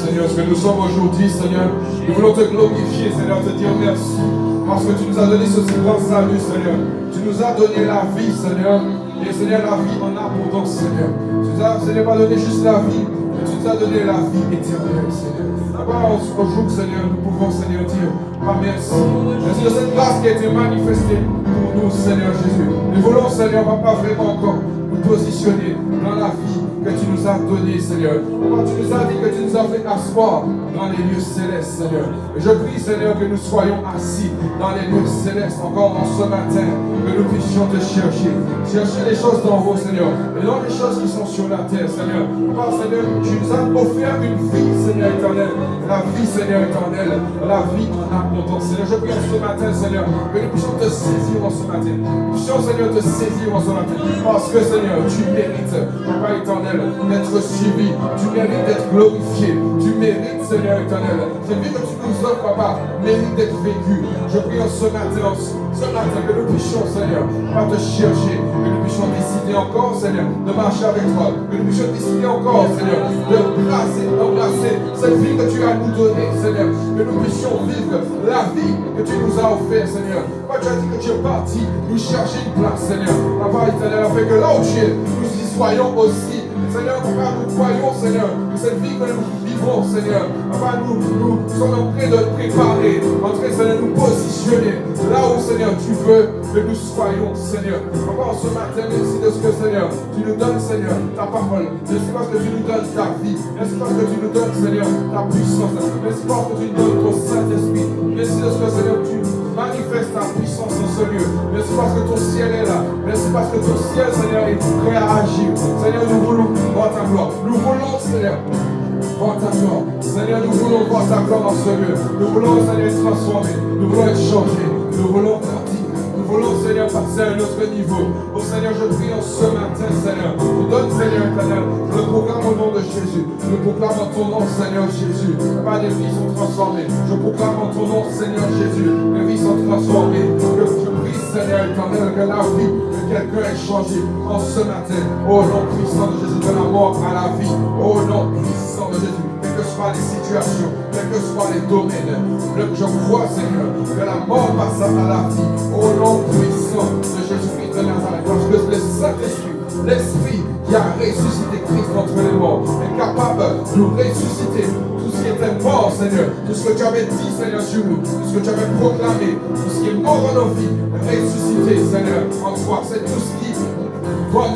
Seigneur, ce que nous sommes aujourd'hui, Seigneur, nous voulons te glorifier, Seigneur, te dire merci, parce que tu nous as donné ce si grand salut, Seigneur. Tu nous as donné la vie, Seigneur, et Seigneur, la vie en abondance, Seigneur. Tu nous as, Seigneur, pas donné juste la vie, mais tu nous as donné la vie éternelle, Seigneur. D'abord, aujourd'hui, Seigneur, nous pouvons, Seigneur, dire merci. Merci de cette grâce qui a été manifestée pour nous, Seigneur Jésus. Nous voulons, Seigneur, pas vraiment encore nous positionner dans la vie que tu nous as donné, Seigneur. Tu nous as dit que tu nous as fait asseoir dans les lieux célestes, Seigneur. Et je prie, Seigneur, que nous soyons assis dans les lieux célestes encore en ce matin, que nous puissions te chercher. Chercher les choses d'en haut, Seigneur, et non les choses qui sont sur la terre, Seigneur. Parce, Seigneur, tu nous as offert une vie, Seigneur éternel. La vie, Seigneur éternel. La vie en abondance. Seigneur, je prie en ce matin, Seigneur, que nous puissions te saisir en ce matin. Nous puissions, Seigneur, te saisir en ce matin. Parce que, Seigneur, tu mérites, Papa éternel, d'être suivi, tu mérites d'être glorifié, tu mérites, Seigneur éternel, cette vie que tu nous offres, Papa, mérite d'être vécue. Je prie en ce matin que nous puissions, Seigneur, pas te chercher, que nous puissions décider encore, Seigneur, de marcher avec toi, que nous puissions décider encore, Seigneur, d'embrasser cette vie que tu as nous donnée, Seigneur, que nous puissions vivre la vie que tu nous as offerte, Seigneur. Papa, tu as dit que tu es parti nous chercher une place, Seigneur. Papa éternel, afin que là où tu es, nous y soyons aussi. Seigneur, Papa, nous croyons, Seigneur, que cette vie que nous vivons, Seigneur, Papa, nous sommes en train de préparer, en train, Seigneur, de nous positionner là où, Seigneur, tu veux que nous soyons, Seigneur. Papa, ce matin, merci de ce que, Seigneur, tu nous donnes, Seigneur, ta parole. Merci parce que tu nous donnes ta vie. Merci parce que tu nous donnes, Seigneur, ta puissance. Merci parce que tu nous donnes ton Saint-Esprit. Merci de ce que, Seigneur, tu manifestes ta puissance dans ce lieu. Merci parce que ton ciel est là. Merci parce que ton ciel, Seigneur, est prêt à agir. Seigneur, nous voulons voir ta gloire. Nous voulons, Seigneur, voir ta gloire. Seigneur, nous voulons voir ta gloire dans ce lieu. Nous voulons, Seigneur, être transformés. Nous voulons être changés. Nous voulons grandir. Nous voulons, Seigneur, passer à un autre niveau. Oh Seigneur, je prie en ce matin, Seigneur. Nous donne, Seigneur éternel. Je le proclame au nom de Jésus. Je le proclame en ton nom, Seigneur Jésus. Pas des vies sont transformées. Je proclame en ton nom, Seigneur Jésus. Les vies sont transformées. Je prie, Seigneur éternel, que la vie de quelqu'un est changée en ce matin. Au nom puissant de Jésus, de la mort à la vie. Au nom puissant de Jésus. Quelles que soient les situations, quels que soient les domaines, je crois, Seigneur, que la mort passe à la vie. Au nom puissant de Jésus-Christ de Nazareth. Parce que le Saint-Esprit, l'Esprit qui a ressuscité Christ d'entre les morts, est capable de nous ressusciter. Tout ce qui était mort, Seigneur, tout ce que tu avais dit, Seigneur, sur nous, tout ce que tu avais proclamé, tout ce qui est mort dans nos vies, ressuscité, Seigneur, en toi. C'est tout ce qui va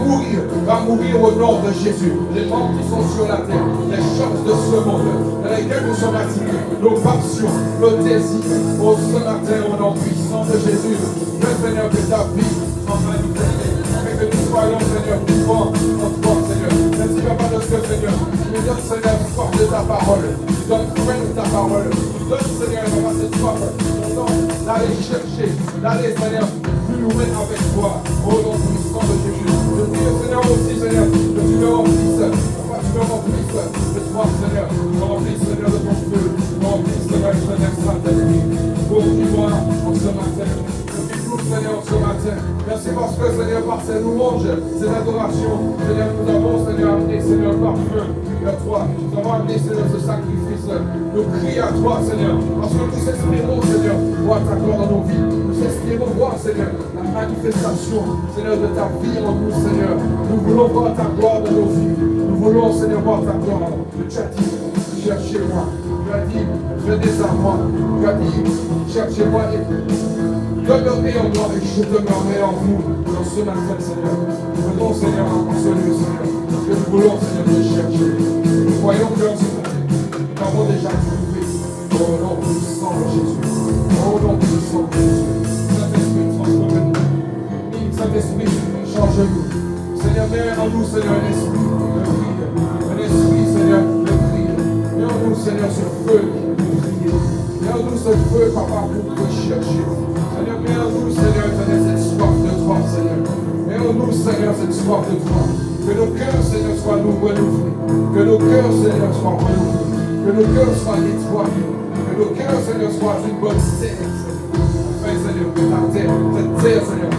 mourir au nom de Jésus. Les membres qui sont sur la terre, les choses de ce monde, dans lesquelles nous sommes attirés, nos passions, nos désirs, au ce matin, au nom puissant de Jésus. Le Seigneur, que ta vie s'en manifeste, afin que nous soyons, Seigneur, vivants en toi, Seigneur. Merci, Papa, de ce que, Seigneur, tu nous donnes, Seigneur, soif de ta parole, tu donnes faim de ta parole, tu donnes, Seigneur, Papa, cette soif, d'aller chercher, d'aller, Seigneur, plus loin avec toi, au nom puissant de Jésus. Je prie, Seigneur, aussi, Seigneur, que tu me remplisses, Papa, tu me remplisses de toi, Seigneur, tu me remplisses, Seigneur, de ton feu, tu me remplisses, Seigneur, de ton Saint-Esprit. Pour toi, en ce matin, Seigneur, ce matin. Merci parce que, Seigneur, par ces louanges, ces adorations, Seigneur, nous avons, Seigneur, amené, Seigneur, par feu à toi. Nous avons amené, Seigneur, ce sacrifice. Nous crions à toi, Seigneur, parce que nous espérons, Seigneur, voir ta gloire dans nos vies. Nous espérons voir, Seigneur, la manifestation, Seigneur, de ta vie en nous, Seigneur. Nous voulons voir ta gloire dans nos vies. Nous voulons, Seigneur, voir ta gloire. Tu as dit, cherchez-moi. Tu as dit, venez à moi. Tu as dit, cherchez-moi et demeurez en moi et je demeurerai en vous dans ce matin, Seigneur. Nous voulons, Seigneur, en ce lieu, Seigneur. Parce que nous voulons, Seigneur, te chercher. Nous croyons que en ce matin, nous avons déjà trouvé. Au nom puissant de Jésus. Au nom puissant de Jésus. Saint-Esprit, transforme-nous. Saint-Esprit, change-nous. Seigneur, mets en nous, Seigneur, un esprit de prière. Un esprit, Seigneur, de prière. Mets en nous, Seigneur, ce feu de prière. Mets en nous ce feu, Papa, pour te chercher. Seigneur, mets en nous, Seigneur, cette soif de toi, Seigneur. soif de toi. Que nos cœurs, Seigneur, soient nous renouvelés. Que nos cœurs, Seigneur, soient renouvelés. Que nos cœurs soient nettoyés. Que nos cœurs, Seigneur, soient une bonne terre, Seigneur. Afin, Seigneur, que ta terre, cette terre, Seigneur,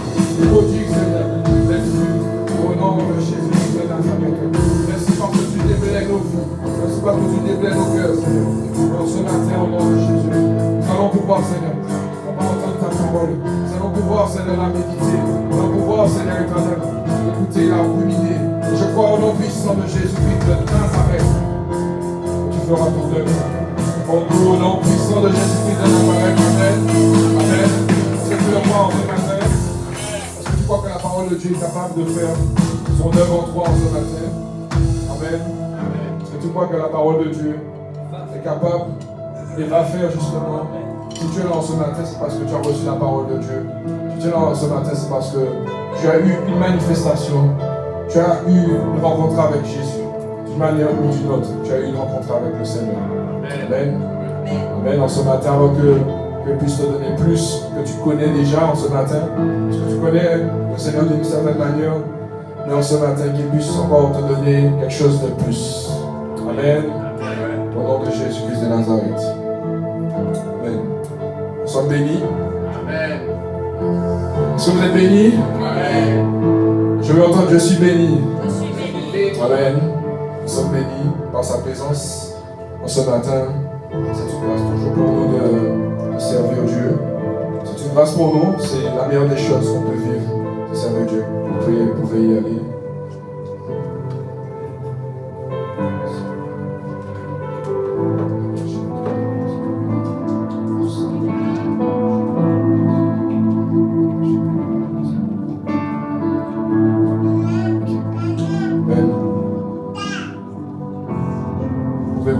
produise, Seigneur, les fruits. Au nom de Jésus de Nazareth. Merci parce que tu déblais nos vies. Merci parce que tu déblais nos cœurs, Seigneur. Donc ce matin, au nom de Jésus, nous allons pouvoir, Seigneur, on va entendre ta parole. Nous allons pouvoir, Seigneur, la méditer. Nous allons pouvoir, Seigneur, écouter, la ruminer. Je crois au nom puissant de Jésus-Christ de Nazareth. Tu feras ton œuvre. Au nom puissant de Jésus-Christ de Nazareth. Amen. Amen. Est-ce que tu le crois en ce matin? Est-ce que tu crois que la parole de Dieu est capable de faire son œuvre en toi en ce matin? Amen. Est-ce que tu crois que la parole de Dieu est capable et va faire justement? Si tu es là en ce matin, c'est parce que tu as reçu la parole de Dieu. Si tu es là en ce matin, c'est parce que tu as eu une manifestation. Tu as eu une rencontre avec Jésus. D'une manière ou d'une autre, tu as eu une rencontre avec le Seigneur. Amen. Amen. En ce matin, avant que je puisse te donner plus que tu connais déjà en ce matin, parce que tu connais le Seigneur d'une certaine manière, mais en ce matin, qu'il puisse encore te donner quelque chose de plus. Amen. Au nom de Jésus-Christ de Nazareth. Amen. Nous sommes bénis. Amen. Est-ce que vous êtes bénis? Amen. Je veux entendre, je suis béni. Je suis béni. Amen. Nous sommes bénis par sa présence en ce matin. C'est une grâce toujours pour nous de servir Dieu. C'est une grâce pour nous. C'est la meilleure des choses qu'on peut vivre, de servir Dieu. Vous pouvez y aller.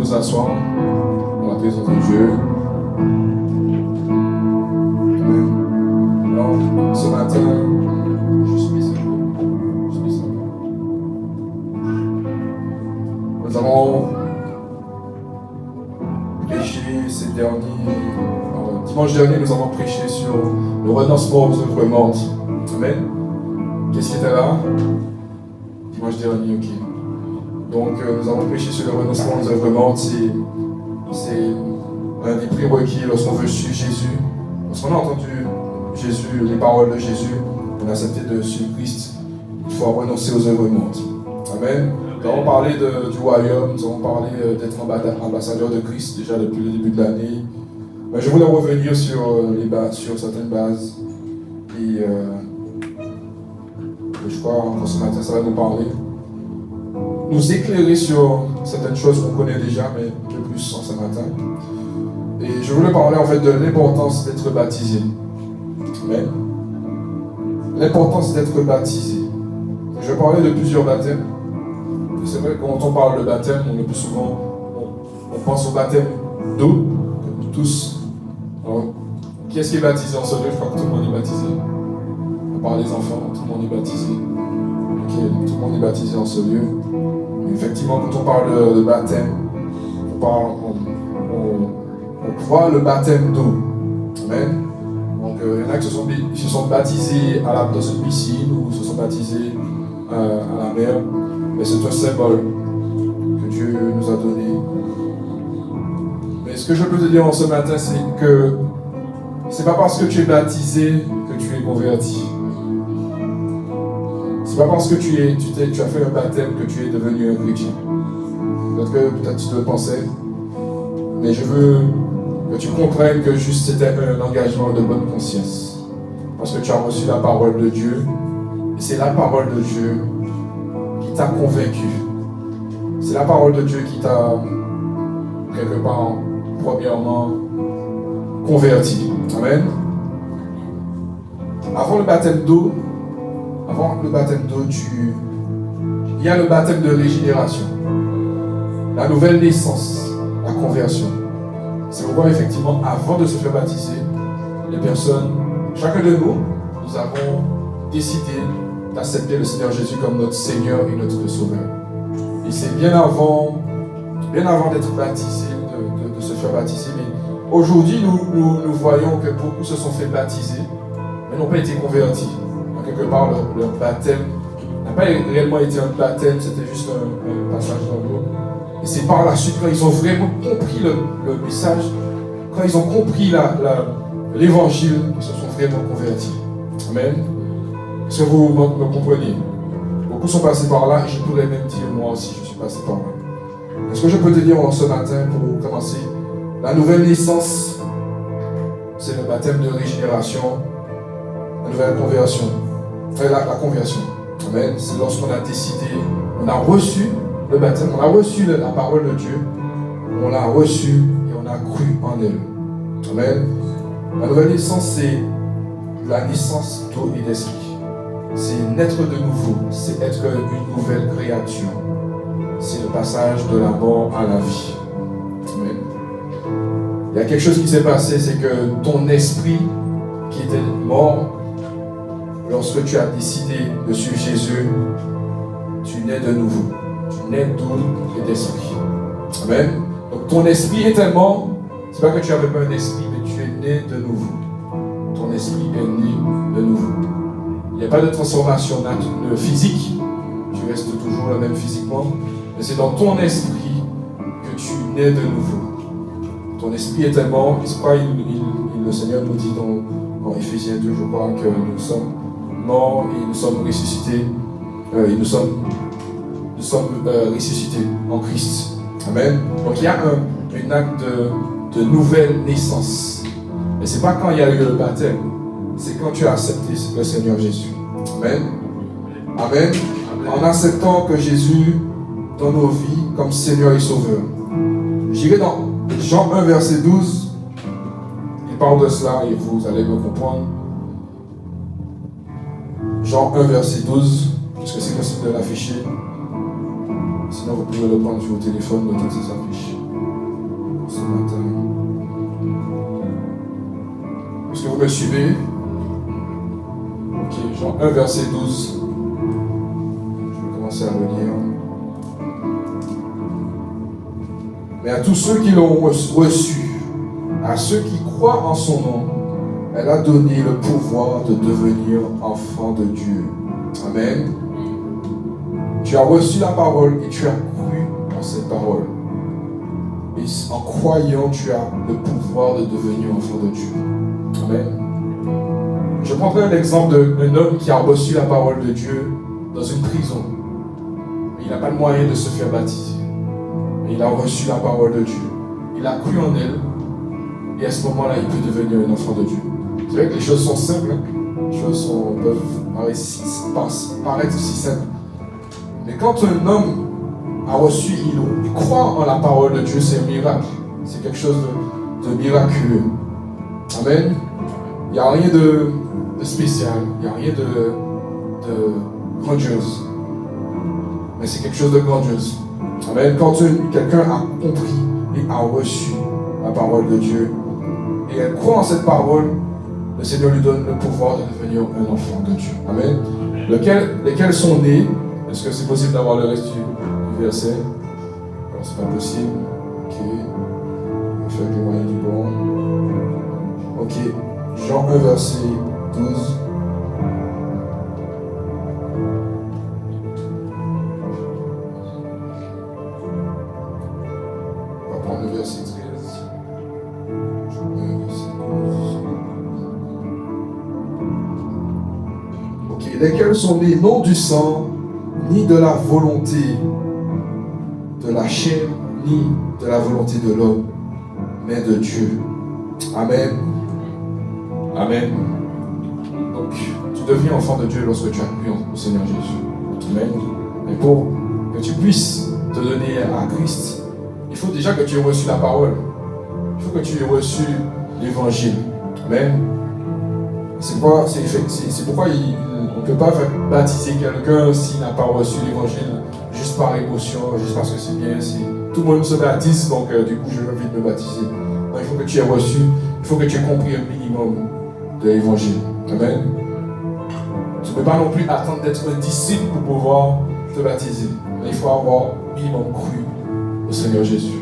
Vous asseoir dans la présence de Dieu. Alors, ce matin, je suis seul. Nous avons prêché ces derniers. Dimanche dernier, nous avons prêché sur le renoncement aux œuvres mortes. Amen. Qu'est-ce qui était là? Dimanche dernier, ok. Donc, nous avons prêché sur le renoncement aux œuvres mortes. C'est un des prérequis lorsqu'on veut suivre Jésus. Lorsqu'on a entendu Jésus, les paroles de Jésus, on a accepté de suivre Christ. Il faut renoncer aux œuvres mortes. Amen. Nous avons parlé du royaume, nous avons parlé d'être ambassadeur de Christ déjà depuis le début de l'année. Mais je voulais revenir sur certaines bases. Et je crois que ce matin, ça va nous parler. Nous éclairer sur certaines choses qu'on connaît déjà, mais un peu plus en ce matin. Et je voulais parler en fait de l'importance d'être baptisé. Amen. L'importance d'être baptisé. Je vais parler de plusieurs baptêmes. C'est vrai que quand on parle de baptême, le plus souvent, on pense au baptême d'eau, que nous tous. Alors, qui est-ce qui est baptisé en ce lieu? Je crois que tout le monde est baptisé. À part les enfants, tout le monde est baptisé. Ok, tout le monde est baptisé en ce lieu. Effectivement, quand on parle de baptême, on voit le baptême d'eau. Amen. Donc, il y en a qui se sont baptisés dans une piscine ou se sont baptisés à la mer. Mais c'est un symbole que Dieu nous a donné. Mais ce que je peux te dire en ce matin, c'est que c'est pas parce que tu es baptisé que tu es converti. C'est pas parce que tu as fait un baptême que tu es devenu un chrétien. Peut-être tu le pensais. Mais je veux que tu comprennes que juste c'était un engagement de bonne conscience. Parce que tu as reçu la parole de Dieu. Et c'est la parole de Dieu qui t'a convaincu. C'est la parole de Dieu qui t'a, quelque part, premièrement, converti. Amen. Avant le baptême d'eau, il y a le baptême de régénération. La nouvelle naissance, la conversion. C'est pourquoi, effectivement, avant de se faire baptiser, les personnes, chacun de nous, nous avons décidé d'accepter le Seigneur Jésus comme notre Seigneur et notre Sauveur. Et c'est bien avant d'être baptisé, de se faire baptiser. Mais aujourd'hui, nous voyons que beaucoup se sont fait baptiser, mais n'ont pas été convertis. En quelque part, leur baptême n'a pas réellement été un baptême, c'était juste un passage dans l'eau. Et c'est par la suite, quand ils ont vraiment compris le message, quand ils ont compris l'évangile, ils se sont vraiment convertis. Amen. Est-ce que vous me comprenez? Beaucoup sont passés par là et je pourrais même dire, moi aussi, je suis passé par là. Est-ce que je peux te dire ce matin, pour commencer, la nouvelle naissance, c'est le baptême de régénération, la nouvelle conversion. La conversion. Amen. C'est lorsqu'on a décidé, on a reçu le baptême, on a reçu la parole de Dieu, on l'a reçu et on a cru en elle. Amen. La nouvelle naissance, c'est la naissance d'eau et d'esprit. C'est naître de nouveau, c'est être une nouvelle créature. C'est le passage de la mort à la vie. Amen. Il y a quelque chose qui s'est passé, c'est que ton esprit qui était mort, lorsque tu as décidé de suivre Jésus, tu nais de nouveau. Tu nais d'eau et d'esprit. Amen. Donc ton esprit était mort, c'est pas que tu n'avais pas un esprit, mais tu es né de nouveau. Ton esprit est né de nouveau. Il n'y a pas de transformation physique, tu restes toujours le même physiquement, mais c'est dans ton esprit que tu nais de nouveau. Ton esprit était mort, c'est pourquoi le Seigneur nous dit dans Éphésiens 2, je crois, que nous sommes morts et nous sommes ressuscités. Nous sommes ressuscités en Christ. Amen. Donc il y a un acte de nouvelle naissance. Mais ce n'est pas quand il y a eu le baptême, c'est quand tu as accepté le Seigneur Jésus. Amen. Amen. En acceptant que Jésus dans nos vies comme Seigneur et Sauveur. J'irai dans Jean 1, verset 12. Il parle de cela et vous allez me comprendre. Jean 1, verset 12. Est-ce que c'est possible de l'afficher? Sinon, vous pouvez le prendre sur votre téléphone, le temps que ça s'affiche. Ce matin. Est-ce que vous me suivez? Ok, Jean 1, verset 12. Je vais commencer à relire. Mais à tous ceux qui l'ont reçu, à ceux qui croient en son nom, elle a donné le pouvoir de devenir enfant de Dieu. Amen. Tu as reçu la parole et tu as cru en cette parole. Et en croyant, tu as le pouvoir de devenir enfant de Dieu. Amen. Je prendrai un exemple d'un homme qui a reçu la parole de Dieu dans une prison. Mais il n'a pas le moyen de se faire baptiser. Mais il a reçu la parole de Dieu. Il a cru en elle. Et à ce moment-là, il peut devenir un enfant de Dieu. C'est vrai que les choses sont simples. Hein? Les choses peuvent paraître si simples. Mais quand un homme a reçu, il croit en la parole de Dieu, c'est un miracle. C'est quelque chose de miraculeux. Amen. Il n'y a rien de spécial, il n'y a rien de grandiose. Mais c'est quelque chose de grandiose. Amen. Quand quelqu'un a compris et a reçu la parole de Dieu, et elle croit en cette parole, le Seigneur lui donne le pouvoir de devenir un enfant de Dieu. Amen. Lesquels sont nés. Est-ce que c'est possible d'avoir le reste du verset? Alors, c'est pas possible. Ok. On va faire les moyens du bon. Ok. Jean 1, verset 12. On va prendre le verset 13. Jean 1, verset 12. Ok. Lesquels sont nés non du sang, ni de la volonté de la chair, ni de la volonté de l'homme, mais de Dieu. Amen. Amen. Donc, tu deviens enfant de Dieu lorsque tu as cru au Seigneur Jésus. Amen. Mais pour que tu puisses te donner à Christ, il faut déjà que tu aies reçu la parole. Il faut que tu aies reçu l'évangile. Amen. C'est pourquoi on ne peut pas faire baptiser quelqu'un s'il n'a pas reçu l'évangile juste par émotion, juste parce que c'est bien. Tout le monde se baptise, donc du coup je veux envie de me baptiser. Donc, il faut que tu aies reçu, il faut que tu aies compris un minimum de l'évangile. Amen. Tu ne peux pas non plus attendre d'être un disciple pour pouvoir te baptiser. Mais il faut avoir minimum cru au Seigneur Jésus.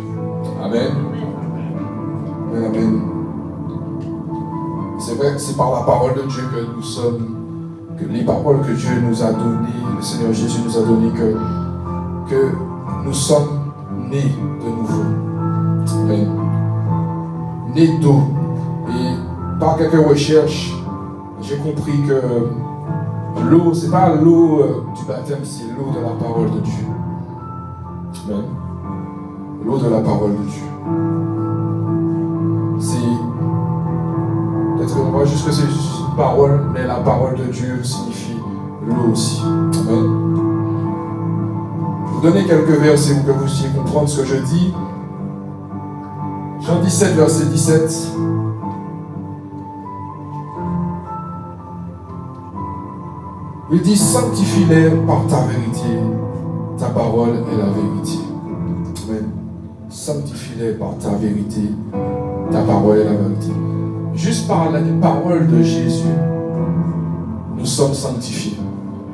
Amen. Amen. Amen. C'est vrai que c'est par la parole de Dieu que nous sommes que les paroles que Dieu nous a données, le Seigneur Jésus nous a données, que nous sommes nés de nouveau. Amen. Nés d'eau. Et par quelques recherches, j'ai compris que l'eau, ce n'est pas l'eau du baptême, c'est l'eau de la parole de Dieu. Amen. L'eau de la parole de Dieu. C'est, peut-être qu'on voit juste que c'est juste une parole, mais la parole de Dieu signifie l'eau aussi. Amen. Je vais vous donner quelques versets pour que vous puissiez comprendre ce que je dis. Jean 17, verset 17. Il dit, sanctifie-les par ta vérité, ta parole est la vérité. Amen. Sanctifie-les par ta vérité, ta parole est la vérité. Juste par les paroles de Jésus, nous sommes sanctifiés.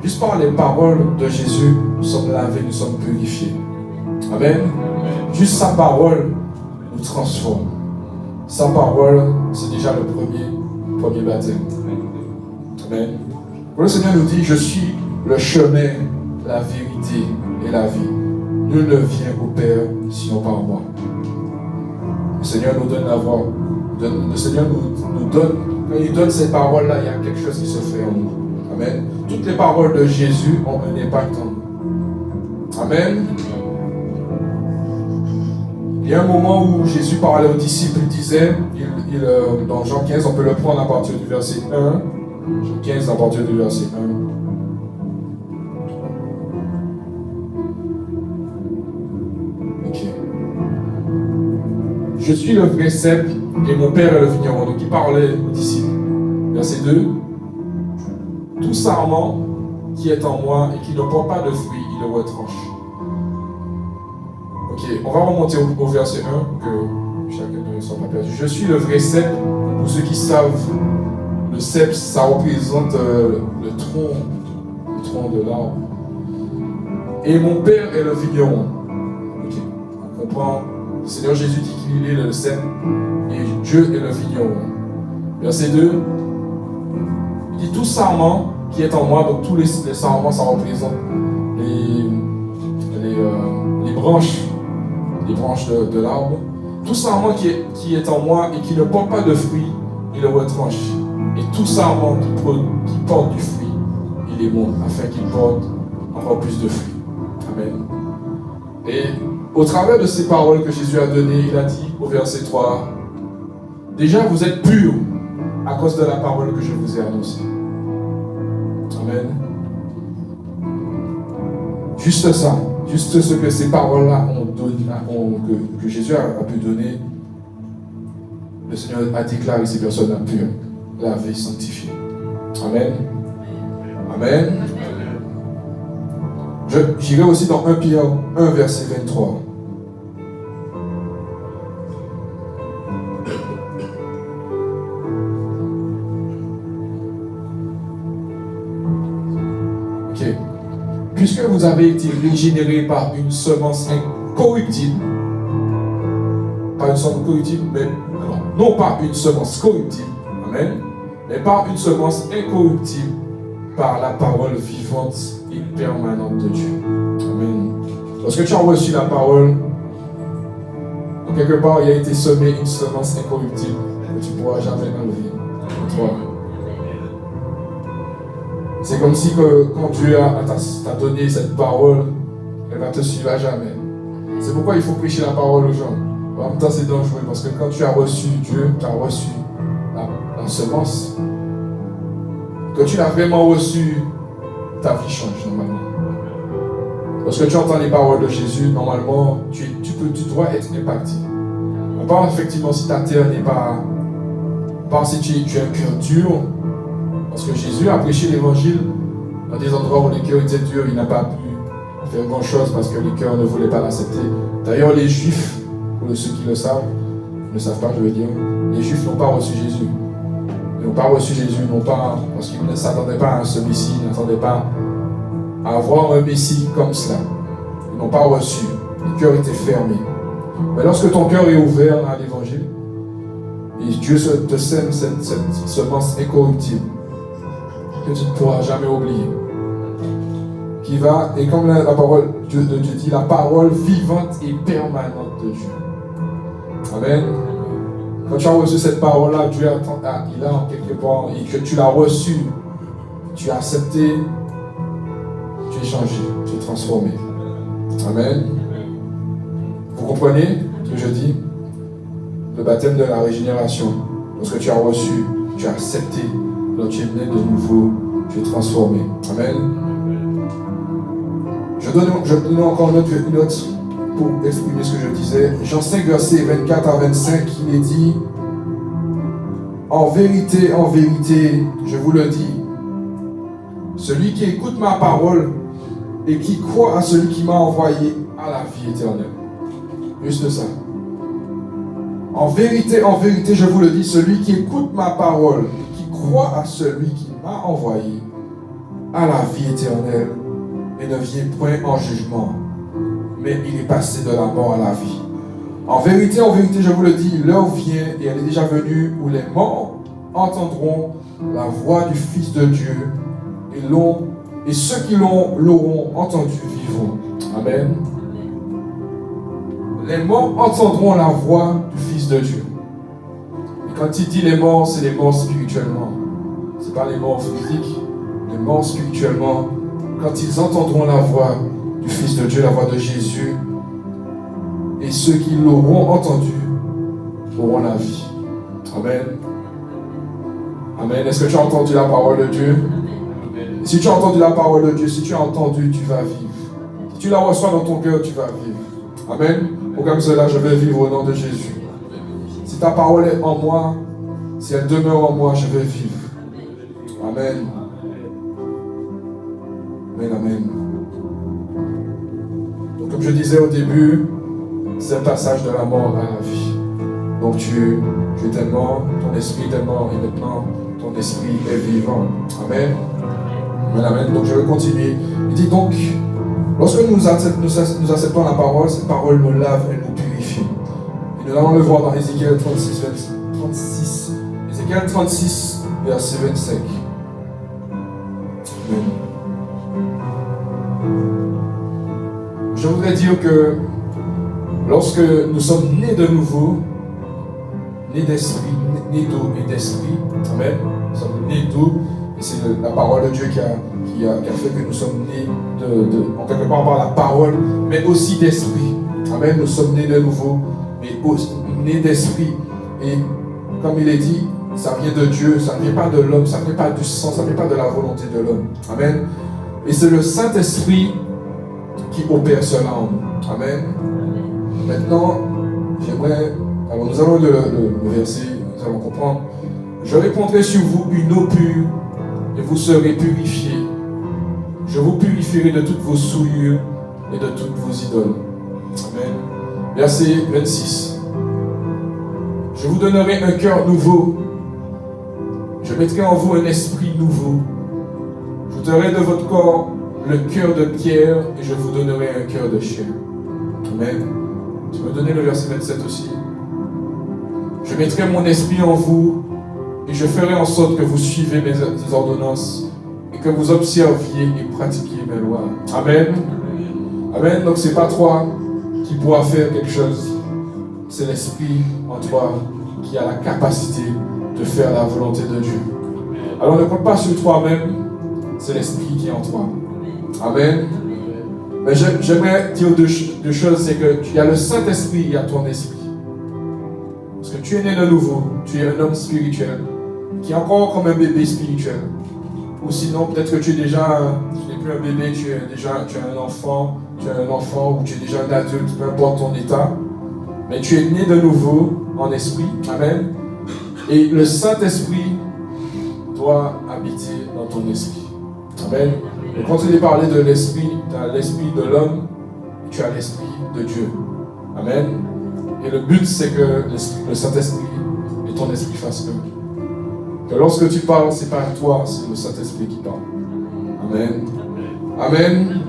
Juste par les paroles de Jésus, nous sommes lavés, nous sommes purifiés. Amen. Juste sa parole nous transforme. Sa parole, c'est déjà le premier baptême. Amen. Le Seigneur nous dit, je suis le chemin, la vérité et la vie. Nul ne vient au Père sinon par moi. Le Seigneur nous donne la voie. Le Seigneur nous donne, quand il donne ces paroles-là, il y a quelque chose qui se fait en nous. Amen. Toutes les paroles de Jésus ont un impact en nous. Amen. Il y a un moment où Jésus parlait aux disciples, il disait, dans Jean 15, on peut le prendre à partir du verset 1. Jean 15 à partir du verset 1. Ok. Je suis le vrai cep et mon père est le vigneron. Donc il parlait aux disciples. Verset 2. Tout sarment qui est en moi et qui ne porte pas de fruits, il le retranche. Ok, on va remonter au verset 1 pour que chacun ne soit pas perdu. Je suis le vrai cep. Pour ceux qui savent, le cep, ça représente le tronc de l'arbre. Et mon père est le vigneron. Ok, on comprend. Le Seigneur Jésus dit qu'il est le cep et Dieu est le vigneron. Verset 2. Il dit tout sarment qui est en moi, donc tous les sarments, ça représente les branches de l'arbre. Tout sarment qui est en moi et qui ne porte pas de fruits, il le retranche. Et tout sarment qui porte du fruit, il est bon, afin qu'il porte encore plus de fruits. Amen. Et au travers de ces paroles que Jésus a données, il a dit au verset 3, déjà vous êtes purs à cause de la parole que je vous ai annoncée. Amen. Juste ça, juste ce que ces paroles-là que Jésus a pu donner, le Seigneur a déclaré ces personnes pures, lavées, sanctifiées. Amen. Amen. J'irai aussi dans 1 Pierre 1, verset 23. Ok. Puisque vous avez été régénérés par une semence incorruptible, pas une semence corruptible, mais non pas une semence corruptible, amen, mais par une semence incorruptible, par la parole vivante et permanente de Dieu. Amen. Lorsque tu as reçu la parole, en quelque part, il a été semé une semence incorruptible que tu ne pourras jamais enlever de toi. C'est comme si quand Dieu t'a donné cette parole, elle va te suivre à jamais. C'est pourquoi il faut prêcher la parole aux gens. En même temps, c'est dangereux parce que quand tu as reçu Dieu, tu as reçu la semence. Quand tu l'as vraiment reçu, ta vie change normalement. Lorsque tu entends les paroles de Jésus, normalement, tu dois être impacté. À part effectivement si ta terre n'est pas si tu as un cœur dur, parce que Jésus a prêché l'évangile dans des endroits où les cœurs étaient durs, il n'a pas pu faire grand chose parce que les cœurs ne voulaient pas l'accepter. D'ailleurs, les Juifs, pour ceux qui le savent, ne savent pas, je veux dire, les Juifs n'ont pas reçu Jésus. Ils n'ont pas reçu Jésus, non pas parce qu'ils ne s'attendaient pas à ce Messie, ils n'attendaient pas à avoir un Messie comme cela. Ils n'ont pas reçu. Les cœurs étaient fermés. Mais lorsque ton cœur est ouvert à l'évangile, et Dieu te sème cette semence incorruptible, que tu ne pourras jamais oublier. Qui va, et comme la parole de Dieu dit, la parole vivante et permanente de Dieu. Amen. Quand tu as reçu cette parole-là, Dieu il a en quelque part, et que tu l'as reçue, tu as accepté, tu es changé, tu es transformé. Amen. Vous comprenez ce que je dis? Le baptême de la régénération, lorsque tu as reçu, tu as accepté, donc tu es né de nouveau, tu es transformé. Amen. Je donne encore une autre pour exprimer ce que je disais. Jean 5, versets 24 à 25, il est dit: en vérité, je vous le dis, celui qui écoute ma parole et qui croit à celui qui m'a envoyé a la vie éternelle. Juste ça. En vérité, je vous le dis, celui qui écoute ma parole et qui croit à celui qui m'a envoyé a la vie éternelle et ne vient point en jugement, mais il est passé de la mort à la vie. En vérité, je vous le dis, l'heure vient et elle est déjà venue où les morts entendront la voix du Fils de Dieu et ceux qui l'auront entendu vivront. Amen. Les morts entendront la voix du Fils de Dieu. Et quand il dit les morts, c'est les morts spirituellement. Ce n'est pas les morts physiques, les morts spirituellement. Quand ils entendront la voix du Fils de Dieu, la voix de Jésus, et ceux qui l'auront entendu auront la vie. Amen. Amen. Est-ce que tu as entendu la parole de Dieu? Amen. Si tu as entendu la parole de Dieu, si tu as entendu, tu vas vivre. Si tu la reçois dans ton cœur, tu vas vivre. Amen. Pour comme cela, je vais vivre au nom de Jésus. Si ta parole est en moi, si elle demeure en moi, je vais vivre. Amen. Amen, amen. Donc, comme je disais au début, c'est un passage de la mort à la vie. Donc tu es tellement, ton esprit est mort et maintenant ton esprit est vivant. Amen. Amen, amen. Donc je vais continuer. Il dit donc, lorsque nous acceptons la parole, cette parole nous lave et nous purifie. Et nous allons le voir dans Ézéchiel 36. Ézéchiel 36, verset 25. Amen. Je voudrais dire que lorsque nous sommes nés de nouveau, nés d'esprit, nés d'eau et d'esprit, amen, nous sommes nés d'eau, et c'est la parole de Dieu qui a fait que nous sommes nés en quelque part par la parole, mais aussi d'esprit. Amen, nous sommes nés de nouveau, mais aussi nés d'esprit. Et comme il est dit, ça vient de Dieu, ça ne vient pas de l'homme, ça ne vient pas du sang, ça ne vient pas de la volonté de l'homme. Amen. Et c'est le Saint-Esprit qui opère cela en nous. Amen. Maintenant, alors nous allons le verset, nous allons comprendre. Je répandrai sur vous une eau pure et vous serez purifiés. Je vous purifierai de toutes vos souillures et de toutes vos idoles. Amen. Verset 26. Je vous donnerai un cœur nouveau. Je mettrai en vous un esprit nouveau. Je donnerai de votre corps le cœur de pierre et je vous donnerai un cœur de chair. Amen. Tu me donnais le verset 27 aussi. Je mettrai mon esprit en vous et je ferai en sorte que vous suivez mes ordonnances et que vous observiez et pratiquiez mes lois. Amen. Amen. Donc c'est pas toi qui pourra faire quelque chose. C'est l'esprit en toi qui a la capacité de faire la volonté de Dieu. Alors ne compte pas sur toi-même, c'est l'esprit qui est en toi. Amen. Mais j'aimerais dire deux choses, c'est qu'il y a le Saint-Esprit, il y a ton esprit. Parce que tu es né de nouveau, tu es un homme spirituel, qui est encore comme un bébé spirituel. Ou sinon, peut-être que tu n'es plus un bébé, tu es un enfant ou tu es déjà un adulte, peu importe ton état. Mais tu es né de nouveau en esprit. Amen. Et le Saint-Esprit doit habiter dans ton esprit. Amen. Et quand il est parlé de l'esprit, tu as l'esprit de l'homme, tu as l'esprit de Dieu. Amen. Et le but, c'est que le Saint-Esprit et ton esprit fassent que lorsque tu parles, ce n'est pas toi, c'est le Saint-Esprit qui parle. Amen. Amen.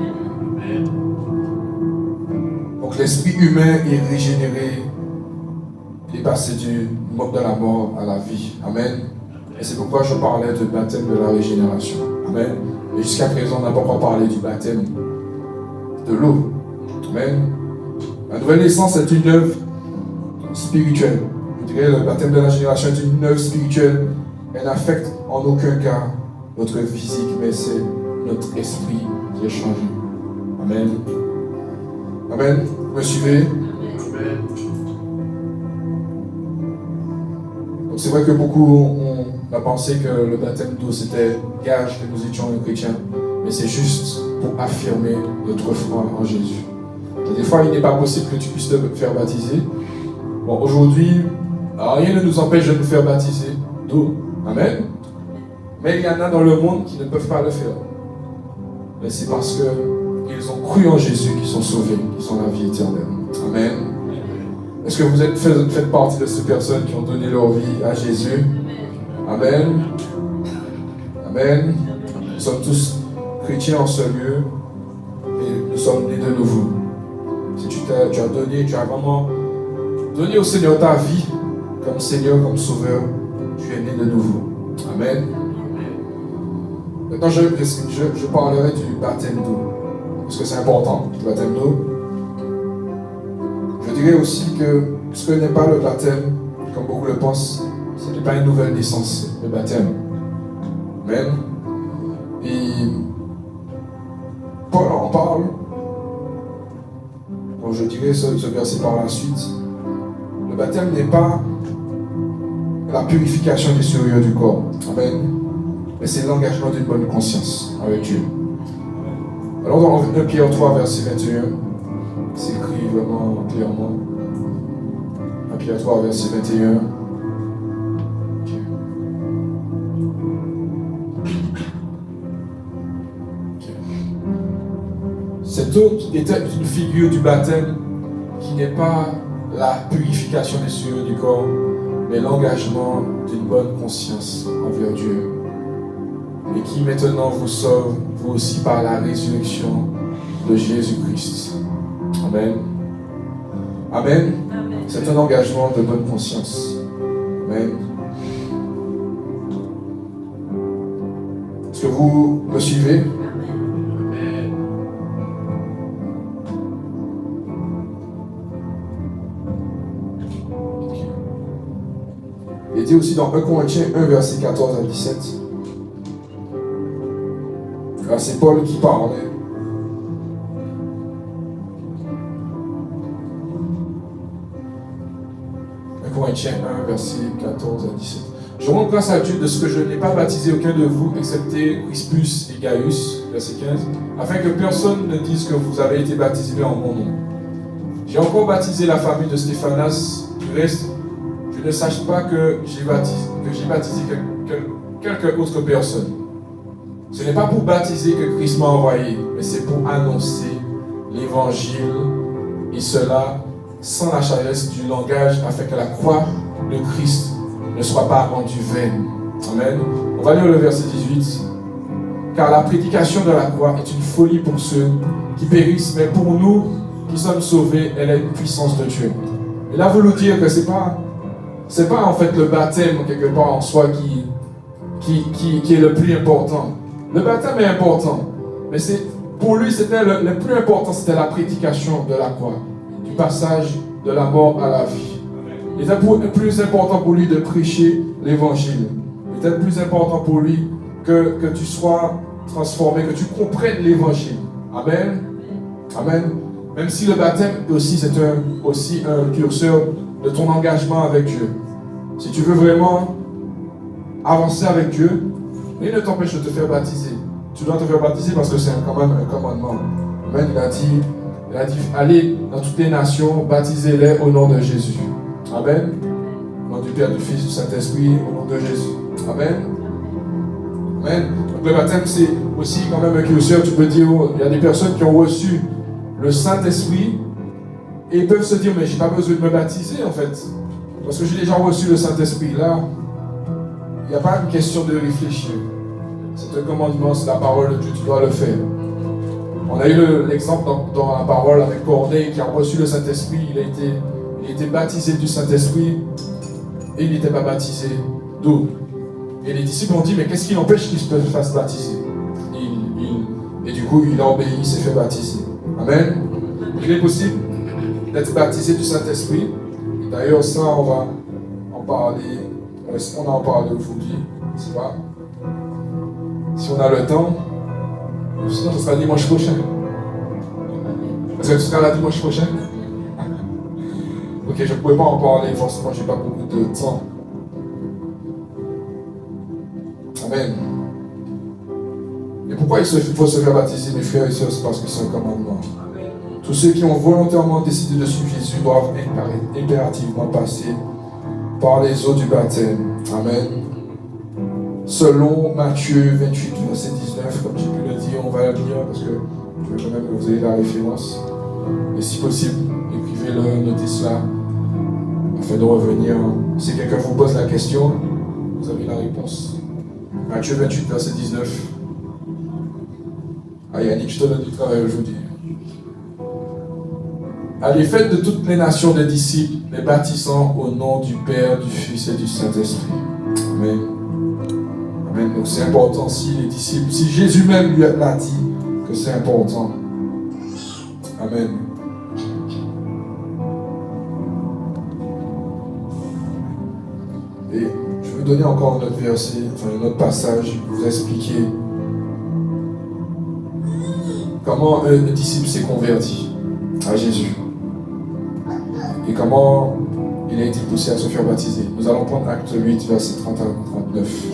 Donc l'esprit humain est régénéré, il est passé de la mort à la vie. Amen. Et c'est pourquoi je parlais du baptême de la régénération. Amen. Et jusqu'à présent, on n'a pas encore parlé du baptême de l'eau. Amen. La nouvelle naissance est une œuvre spirituelle. Je dirais le baptême de la régénération est une œuvre spirituelle. Elle n'affecte en aucun cas notre physique, mais c'est notre esprit qui est changé. Amen. Amen. Vous me suivez? Amen. Donc c'est vrai que beaucoup on a pensé que le baptême d'eau c'était gage que nous étions chrétiens, mais c'est juste pour affirmer notre foi en Jésus. Et des fois, il n'est pas possible que tu puisses te faire baptiser. Bon, aujourd'hui, rien ne nous empêche de nous faire baptiser d'eau. Amen. Mais il y en a dans le monde qui ne peuvent pas le faire. Mais c'est parce qu'ils ont cru en Jésus qu'ils sont sauvés, qu'ils ont la vie éternelle. Amen. Est-ce que vous faites partie de ces personnes qui ont donné leur vie à Jésus? Amen. Amen. Nous sommes tous chrétiens en ce lieu et nous sommes nés de nouveau. Si tu as vraiment donné au Seigneur ta vie comme Seigneur, comme Sauveur, tu es né de nouveau. Amen. Maintenant, je parlerai du baptême d'eau, parce que c'est important, le baptême d'eau. Je dirais aussi que ce que n'est pas le baptême, comme beaucoup le pensent, ce n'est pas une nouvelle naissance, le baptême. Amen. Et Paul en parle. Bon, je dirais ce verset par la suite. Le baptême n'est pas la purification des souillures du corps. Amen. Mais c'est l'engagement d'une bonne conscience avec Dieu. Alors dans 1 Pierre 3, verset 21, c'est écrit vraiment clairement. 1 Pierre 3, verset 21. Cette eau était une figure du baptême qui n'est pas la purification des souillures du corps, mais l'engagement d'une bonne conscience envers Dieu. Et qui maintenant vous sauve, vous aussi, par la résurrection de Jésus-Christ. Amen. Amen. Amen. C'est un engagement de bonne conscience. Amen. Est-ce que vous me suivez? Amen. Il dit aussi dans 1 Corinthiens 1, verset 14 à 17. Là, c'est Paul qui parle. 1 Corinthiens 1, verset 14 à 17. Je rends grâce à Dieu de ce que je n'ai pas baptisé aucun de vous, excepté Crispus et Gaius, verset 15, afin que personne ne dise que vous avez été baptisés en mon nom. J'ai encore baptisé la famille de Stéphanas. Du reste, je ne sache pas que j'ai baptisé quelque autre personne. Ce n'est pas pour baptiser que Christ m'a envoyé, mais c'est pour annoncer l'évangile, et cela sans la charesse du langage, afin que la croix de Christ ne soit pas rendue vaine. Amen. On va lire le verset 18. Car la prédication de la croix est une folie pour ceux qui périssent, mais pour nous qui sommes sauvés, elle est une puissance de Dieu. Et là, vous nous dire que c'est pas en fait le baptême quelque part en soi qui est le plus important. Le baptême est important, mais pour lui, le plus important, c'était la prédication de la croix, du passage de la mort à la vie. Il était plus important pour lui de prêcher l'évangile. Il était plus important pour lui que tu sois transformé, que tu comprennes l'évangile. Amen. Amen. Même si le baptême aussi, c'est aussi un curseur de ton engagement avec Dieu. Si tu veux vraiment avancer avec Dieu, rien ne t'empêche de te faire baptiser. Tu dois te faire baptiser parce que c'est quand même un commandement. Amen. Il a dit, allez dans toutes les nations, baptisez-les au nom de Jésus. Amen. Au nom du Père, du Fils, du Saint-Esprit, au nom de Jésus. Amen. Amen. Donc le baptême, c'est aussi quand même un curseur. Tu peux dire, il y a des personnes qui ont reçu le Saint-Esprit et ils peuvent se dire, mais je n'ai pas besoin de me baptiser en fait. Parce que j'ai déjà reçu le Saint-Esprit. Là, il n'y a pas une question de réfléchir. C'est un commandement, c'est la parole de Dieu, tu dois le faire. On a eu l'exemple dans la parole avec Corneille qui a reçu le Saint-Esprit. Il a été baptisé du Saint-Esprit et il n'était pas baptisé d'eau. Et les disciples ont dit, mais qu'est-ce qui empêche qu'il se fasse baptiser? Et du coup, il a obéi, il s'est fait baptiser. Amen. Il est possible d'être baptisé du Saint-Esprit. D'ailleurs, ça, on va en parler. On en parle aujourd'hui. C'est pas. Si on a le temps, sinon ce sera dimanche prochain. Est-ce que tu seras là dimanche prochain? Ok, je ne pouvais pas en parler, forcément, je n'ai pas beaucoup de temps. Amen. Et pourquoi il faut se faire baptiser, mes frères et sœurs? C'est parce que c'est un commandement. Tous ceux qui ont volontairement décidé de suivre Jésus doivent impérativement passer par les eaux du baptême. Amen. Selon Matthieu 28, verset 19, comme j'ai pu le dire, on va le lire parce que je veux quand même que vous ayez la référence. Et si possible, écrivez-le, notez cela, afin de revenir. Si quelqu'un vous pose la question, vous avez la réponse. Matthieu 28, verset 19. Ah Yannick, je te donne du travail aujourd'hui. Allez, faites de toutes les nations des disciples, les baptisant au nom du Père, du Fils et du Saint-Esprit. Amen. Amen. Donc c'est important si les disciples, si Jésus même lui l'a dit que c'est important. Amen. Et je vais donner encore un autre verset, un autre passage, vous expliquer comment un disciple s'est converti à Jésus. Et comment il a été poussé à se faire baptiser. Nous allons prendre Acte 8, verset 30 à 39.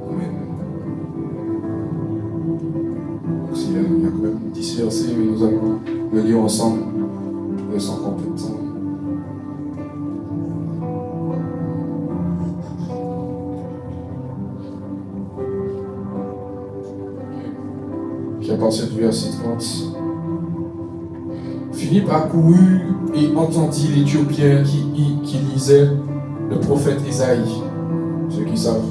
Amen. Donc il y a quand même 10 versets, mais nous allons le lire ensemble. Sans encore peu de temps. Puis à partir du verset 30. Philippe accourut et entendit l'Éthiopien qui lisait le prophète Ésaïe. Ceux qui savent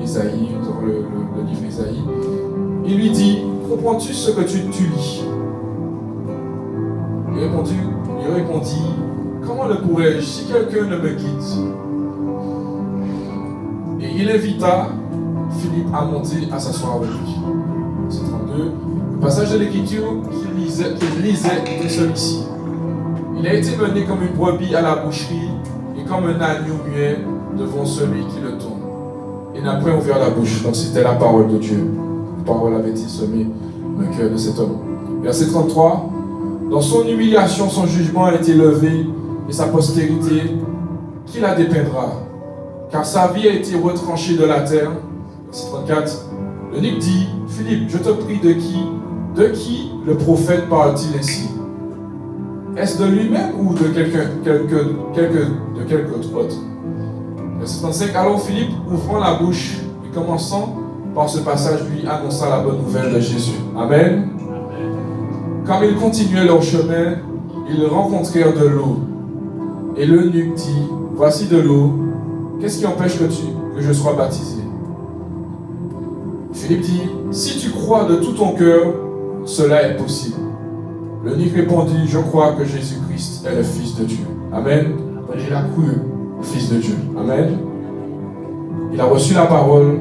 Ésaïe, nous avons le livre Ésaïe. Il lui dit, comprends-tu ce que tu lis? Il répondit, comment le pourrais-je si quelqu'un ne me guide? Et il invita Philippe à monter à s'asseoir avec lui. C'est 32. Le passage de l'Écriture qu'il lisait était celui-ci. Il a été mené comme une brebis à la boucherie et comme un agneau muet devant celui qui le tourne. Il n'a point ouvert la bouche. Donc c'était la parole de Dieu. La parole avait été semée dans le cœur de cet homme. Verset 33. Dans son humiliation, son jugement a été levé et sa postérité, qui la dépeindra? Car sa vie a été retranchée de la terre. Verset 34. L'eunuque dit, Philippe, je te prie, de qui le prophète parle-t-il ainsi? Est-ce de lui-même ou de quelque autre? Verset 35. Alors Philippe, ouvrant la bouche et commençant par ce passage, lui annonça la bonne nouvelle de Jésus. Amen. Comme ils continuaient leur chemin, ils rencontrèrent de l'eau. Et l'eunuque dit, voici de l'eau, qu'est-ce qui empêche que je sois baptisé? Philippe dit, si tu crois de tout ton cœur, cela est possible. L'eunuque répondit, je crois que Jésus-Christ est le Fils de Dieu. Amen. Il a cru au Fils de Dieu. Amen. Il a reçu la parole,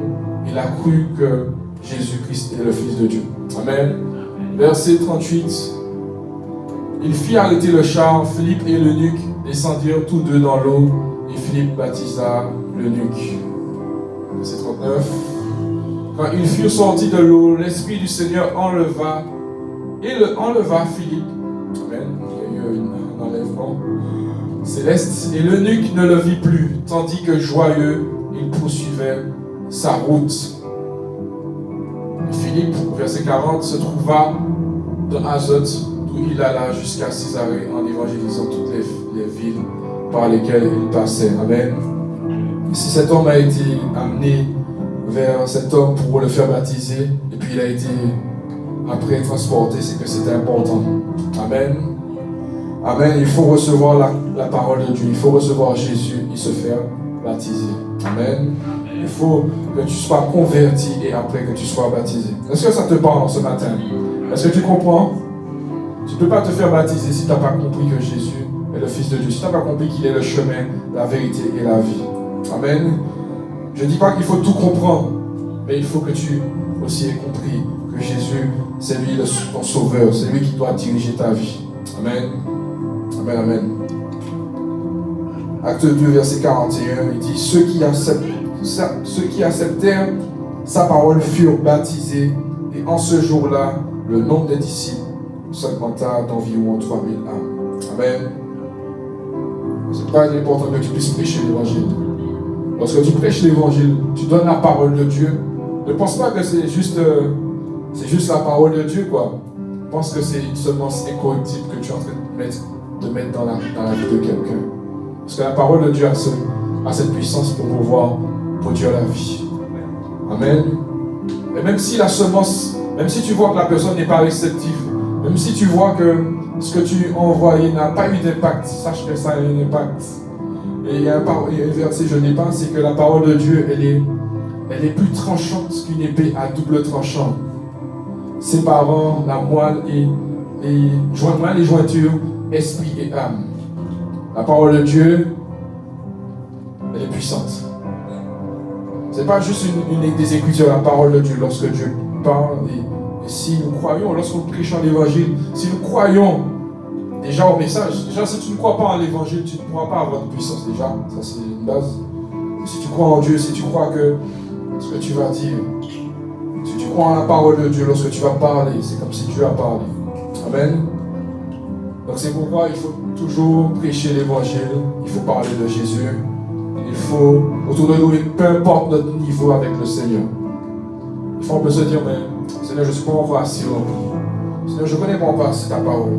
il a cru que Jésus-Christ est le Fils de Dieu. Amen. Verset 38. Il fit arrêter le char, Philippe et l'eunuque descendirent tous deux dans l'eau, et Philippe baptisa l'eunuque. Verset 39. Quand ils furent sortis de l'eau, l'Esprit du Seigneur enleva Philippe. Amen. Il y a eu un enlèvement céleste. Et l'eunuque ne le vit plus, tandis que joyeux, il poursuivait sa route. Et Philippe, verset 40, se trouva dans Azote, d'où il alla jusqu'à Césarée en évangélisant toutes les villes par lesquelles il passait. Amen. Et si cet homme a été amené vers cet homme pour le faire baptiser, et puis il a été après transporté, c'est que c'était important. Amen. Amen. Il faut recevoir la parole de Dieu, il faut recevoir Jésus et se faire baptiser. Amen. Il faut que tu sois converti et après que tu sois baptisé. Est-ce que ça te parle ce matin? Est-ce que tu comprends? Tu ne peux pas te faire baptiser si tu n'as pas compris que Jésus est le Fils de Dieu, si tu n'as pas compris qu'il est le chemin, la vérité et la vie. Amen. Je ne dis pas qu'il faut tout comprendre, mais il faut que tu aussi aies compris que Jésus, c'est lui ton sauveur, c'est lui qui doit diriger ta vie. Amen. Amen, amen. Acte 2, verset 41, il dit, ceux qui acceptèrent sa parole furent baptisés, et en ce jour-là, le nombre des disciples s'augmenta d'environ 3000 âmes. Amen. C'est pas important que tu puisses prêcher l'évangile. Lorsque tu prêches l'évangile, tu donnes la parole de Dieu. Ne pense pas que c'est juste la parole de Dieu, quoi. Pense que c'est une semence incorruptible que tu es en train de mettre dans la vie de quelqu'un. Parce que la parole de Dieu a cette puissance pour pouvoir produire la vie. Amen. Et même si la semence, même si tu vois que la personne n'est pas réceptive, même si tu vois que ce que tu as envoyé n'a pas eu d'impact, sache que ça a eu un impact. Et il y a un verset, je n'ai pas, c'est que la parole de Dieu, elle est plus tranchante qu'une épée à double tranchant, séparant la moelle et les jointures, esprit et âme. La parole de Dieu, elle est puissante. Ce n'est pas juste une des Écritures, la parole de Dieu. Lorsque Dieu parle, et si nous croyons, lorsqu'on prêche l'évangile, si nous croyons déjà au message, déjà si tu ne crois pas en l'évangile, tu ne pourras pas avoir de puissance déjà. Ça c'est une base. Si tu crois en Dieu, si tu crois que ce que tu vas dire, si tu crois en la parole de Dieu, lorsque tu vas parler, c'est comme si Dieu a parlé. Amen. Donc c'est pourquoi il faut toujours prêcher l'évangile, il faut parler de Jésus, il faut, autour de nous, peu importe notre niveau avec le Seigneur. Il faut un peu se dire, mais Seigneur, je ne suis pas encore assez rempli. Seigneur, je ne connais pas encore assez ta parole.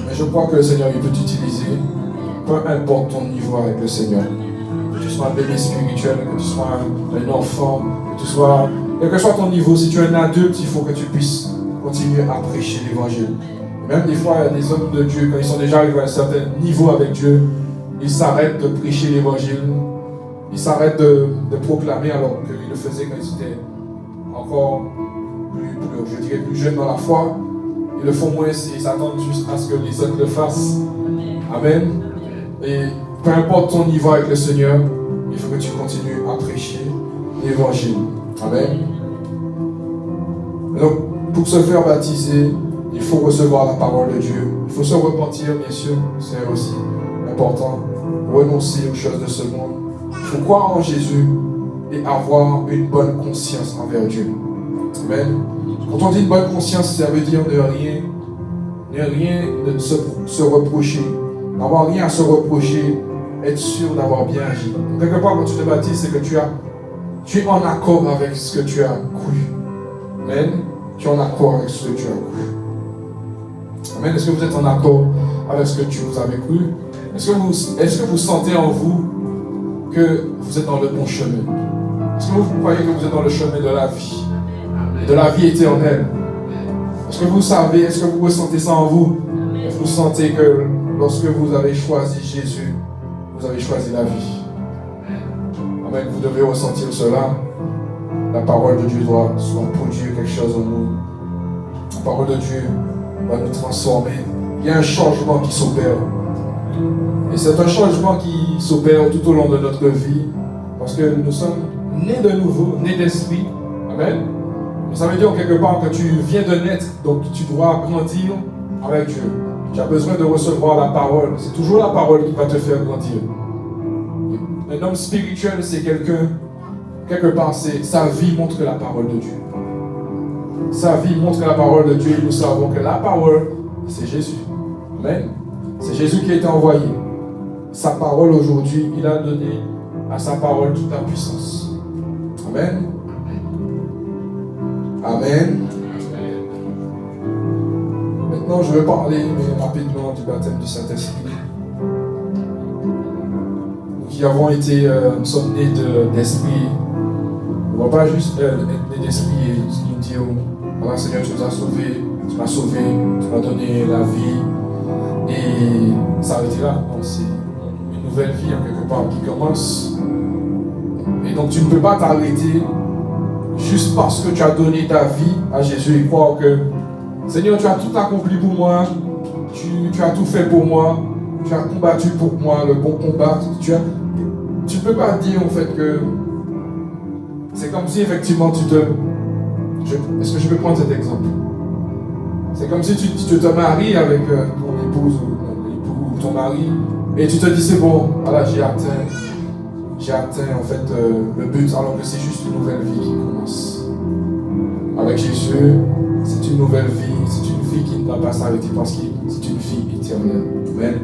Mais je crois que le Seigneur, il peut t'utiliser, peu importe ton niveau avec le Seigneur. Que tu sois un bébé spirituel, que tu sois un enfant, que tu sois, quel que soit ton niveau, si tu es un adulte, il faut que tu puisses continuer à prêcher l'évangile. Même des fois, il y a des hommes de Dieu, quand ils sont déjà arrivés à un certain niveau avec Dieu, ils s'arrêtent de prêcher l'évangile, ils s'arrêtent de proclamer alors qu'ils le faisaient quand ils étaient encore plus jeunes dans la foi. Ils le font moins, ils s'attendent juste à ce que les autres le fassent. Amen. Et peu importe ton niveau avec le Seigneur, il faut que tu continues à prêcher l'évangile. Amen. Donc, pour se faire baptiser, il faut recevoir la parole de Dieu. Il faut se repentir, bien sûr, c'est aussi important. Renoncer aux choses de ce monde. Il faut croire en Jésus et avoir une bonne conscience envers Dieu. Amen. Quand on dit une bonne conscience, ça veut dire ne rien se reprocher. N'avoir rien à se reprocher, être sûr d'avoir bien agi. Donc, quelque part, quand tu te baptises, c'est que tu es en accord avec ce que tu as cru. Amen. Tu es en accord avec ce que tu as cru. Amen. Est-ce que vous êtes en accord avec ce que vous avez cru? Est-ce que vous sentez en vous que vous êtes dans le bon chemin? Est-ce que vous croyez que vous êtes dans le chemin de la vie? Et de la vie éternelle? Est-ce que vous savez, est-ce que vous ressentez ça en vous? Vous sentez que lorsque vous avez choisi Jésus, vous avez choisi la vie. Amen. Vous devez ressentir cela. La parole de Dieu doit produire quelque chose en nous. La parole de Dieu va nous transformer. Il y a un changement qui s'opère. Et c'est un changement qui s'opère tout au long de notre vie. Parce que nous sommes nés de nouveau, nés d'esprit. Amen. Mais ça veut dire quelque part que tu viens de naître, donc tu dois grandir avec Dieu. Tu as besoin de recevoir la parole. C'est toujours la parole qui va te faire grandir. Un homme spirituel, c'est quelqu'un, quelque part, sa vie montre la parole de Dieu. Sa vie montre la parole de Dieu et nous savons que la parole, c'est Jésus. Amen. C'est Jésus qui a été envoyé. Sa parole aujourd'hui, il a donné à sa parole toute la puissance. Amen. Amen. Maintenant, je vais parler rapidement du baptême du Saint-Esprit. Nous qui avons été, nous sommes nés d'esprit. On ne va pas juste être nés d'esprit et nous dire, voilà Seigneur, tu nous as sauvés, tu m'as sauvé, tu m'as donné la vie. Et s'arrêter là. Donc c'est une nouvelle vie en quelque part qui commence. Et donc tu ne peux pas t'arrêter juste parce que tu as donné ta vie à Jésus et croire que Seigneur, tu as tout accompli pour moi, tu as tout fait pour moi, tu as combattu pour moi le bon combat. tu ne peux pas dire en fait que c'est comme si effectivement est-ce que je peux prendre cet exemple? C'est comme si tu te maries avec ton épouse ou l'époux ou ton mari et tu te dis c'est bon, voilà, j'ai atteint en fait le but, alors que c'est juste une nouvelle vie qui commence. Avec Jésus, c'est une nouvelle vie, c'est une vie qui ne va pas s'arrêter parce que c'est une vie éternelle. Amen.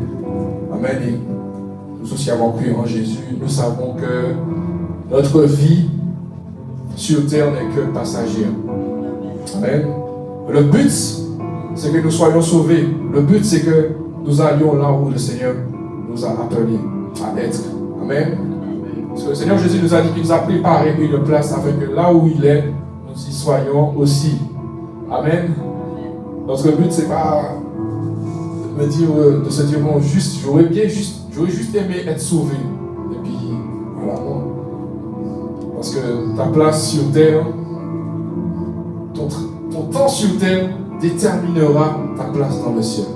Amen. Et nous aussi avons cru en Jésus, nous savons que notre vie sur terre n'est que passagère. Amen. Le but, c'est que nous soyons sauvés. Le but, c'est que nous allions là où le Seigneur nous a appelés à être. Amen. Parce que le Seigneur Jésus nous a dit qu'il nous a préparé une place afin que là où il est, nous y soyons aussi. Amen. Notre but, c'est pas de se dire, bon, j'aurais juste aimé être sauvé. Et puis, voilà, non. Parce que ta place sur terre, ton temps sur terre déterminera ta place dans le ciel,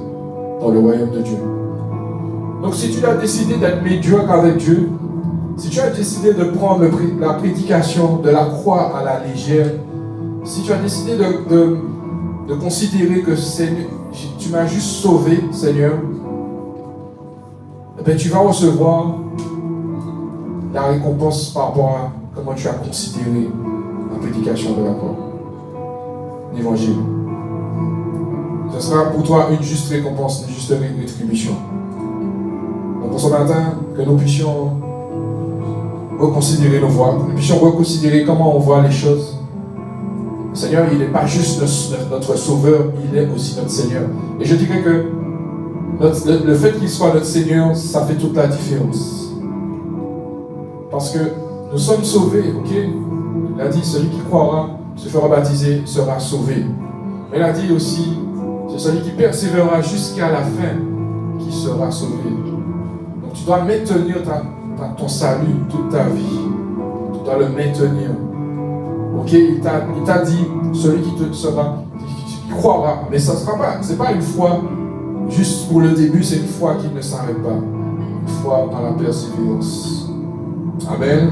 dans le royaume de Dieu. Donc si tu as décidé d'être médiocre avec Dieu, si tu as décidé de prendre la prédication de la croix à la légère, si tu as décidé de considérer que tu m'as juste sauvé, Seigneur, eh bien, tu vas recevoir la récompense par rapport à comment tu as considéré la prédication de la croix, l'évangile. Ce sera pour toi une juste récompense, une juste rétribution. Donc pour ce matin, que nous puissions reconsidérer nos voies, que nous puissions reconsidérer comment on voit les choses. Le Seigneur, il n'est pas juste notre Sauveur, il est aussi notre Seigneur. Et je dirais que le fait qu'il soit notre Seigneur, ça fait toute la différence. Parce que nous sommes sauvés, ok? Il a dit, celui qui croira, se fera baptiser, sera sauvé. Mais il a dit aussi, c'est celui qui persévérera jusqu'à la fin qui sera sauvé. Donc tu dois maintenir ton salut toute ta vie. Tu dois le maintenir. Ok, il t'a dit, celui qui croira, mais ça sera pas, c'est pas une foi juste pour le début, c'est une foi qui ne s'arrête pas. Une foi dans la persévérance. Amen.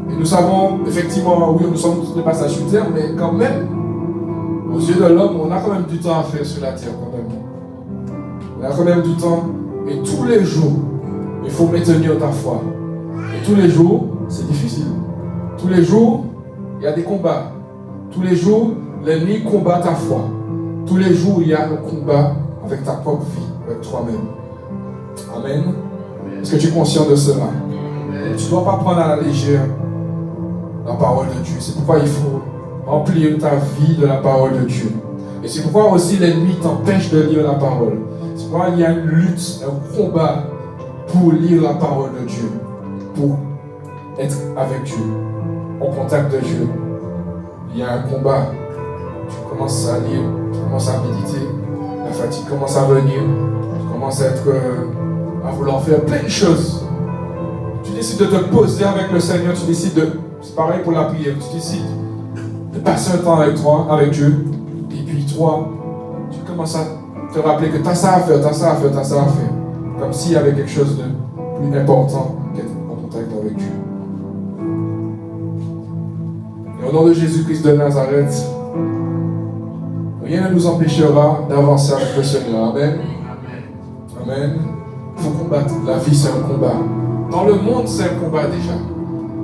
Et nous savons, effectivement, oui, nous sommes tous des passages sur terre, mais quand même, aux yeux de l'homme, on a quand même du temps à faire sur la terre, quand même. On a quand même du temps, et tous les jours, il faut maintenir ta foi. Et tous les jours, c'est difficile. Tous les jours, il y a des combats. Tous les jours, l'ennemi combat ta foi. Tous les jours, il y a un combat avec ta propre vie, avec toi-même. Amen. Est-ce que tu es conscient de cela? Tu ne dois pas prendre à la légère la parole de Dieu. C'est pourquoi il faut remplir ta vie de la parole de Dieu. Et c'est pourquoi aussi l'ennemi t'empêche de lire la parole. C'est pourquoi il y a une lutte, un combat pour lire la parole de Dieu, pour être avec Dieu, en contact de Dieu. Il y a un combat. Tu commences à lire, tu commences à méditer, la fatigue commence à venir, tu commences à vouloir faire plein de choses. Tu décides de te poser avec le Seigneur, tu décides c'est pareil pour la prière, tu décides de passer un temps avec Dieu, et puis toi, tu commences à te rappeler que tu as ça à faire, tu as ça à faire, tu as ça à faire. Comme s'il y avait quelque chose de plus important qu'être en contact avec Dieu. Et au nom de Jésus-Christ de Nazareth, rien ne nous empêchera d'avancer avec le Seigneur. Amen. Amen. Il faut combattre. La vie, c'est un combat. Dans le monde, c'est un combat déjà.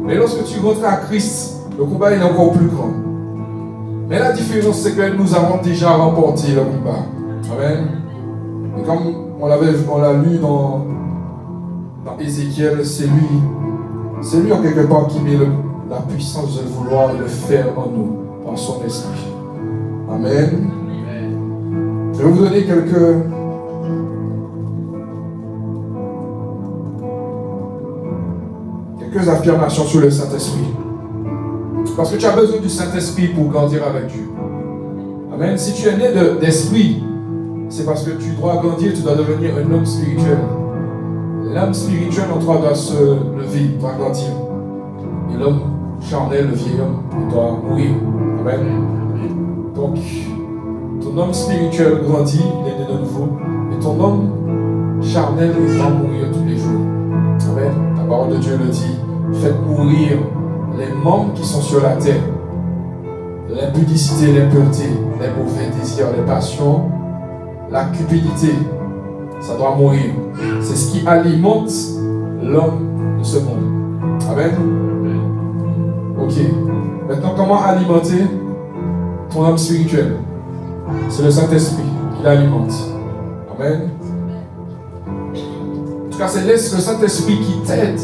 Mais lorsque tu rentres à Christ, le combat est encore plus grand. Mais la différence, c'est que nous avons déjà remporté le combat. Amen. Et comme on l'a lu dans Ézéchiel, c'est lui en quelque part qui met la puissance de vouloir le faire en nous, par son esprit. Amen. Je vais vous donner quelques affirmations sur le Saint-Esprit. Parce que tu as besoin du Saint-Esprit pour grandir avec Dieu. Amen. Si tu es né d'esprit, c'est parce que tu dois grandir, tu dois devenir un homme spirituel. L'homme spirituel en toi doit se lever, doit grandir. Et l'homme charnel, le vieil homme, il doit mourir. Amen. Donc, ton homme spirituel grandit, il est né de nouveau. Et ton homme charnel, il va mourir tous les jours. Amen. La parole parole de Dieu le dit, faites mourir les membres qui sont sur la terre. L'impudicité, l'impureté, les mauvais désirs, les passions, la cupidité, ça doit mourir. C'est ce qui alimente l'homme de ce monde. Amen. Ok. Maintenant, comment alimenter ton homme spirituel? C'est le Saint-Esprit qui l'alimente. Amen. En tout cas, c'est le Saint-Esprit qui t'aide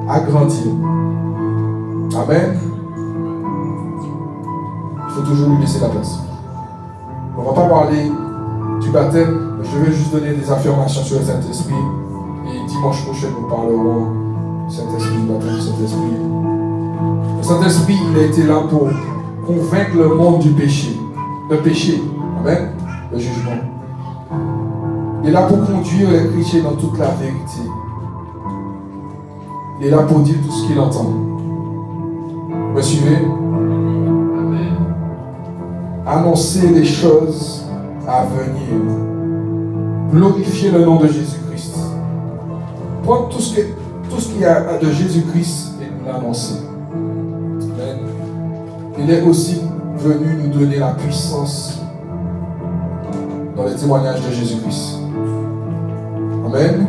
à grandir. Amen. Il faut toujours lui laisser la place. On ne va pas parler du baptême, mais je vais juste donner des affirmations sur le Saint-Esprit. Et dimanche prochain, nous parlerons du Saint-Esprit, du baptême du Saint-Esprit. Le Saint-Esprit, il a été là pour convaincre le monde du péché. Le péché. Amen. Le jugement. Il est là pour conduire les chrétiens dans toute la vérité. Il est là pour dire tout ce qu'il entend. Vous me suivez? Amen. Annoncer les choses à venir. Glorifier le nom de Jésus-Christ. Prendre tout ce qu'il y a de Jésus-Christ et nous l'annoncer. Amen. Il est aussi venu nous donner la puissance dans le témoignage de Jésus-Christ. Amen.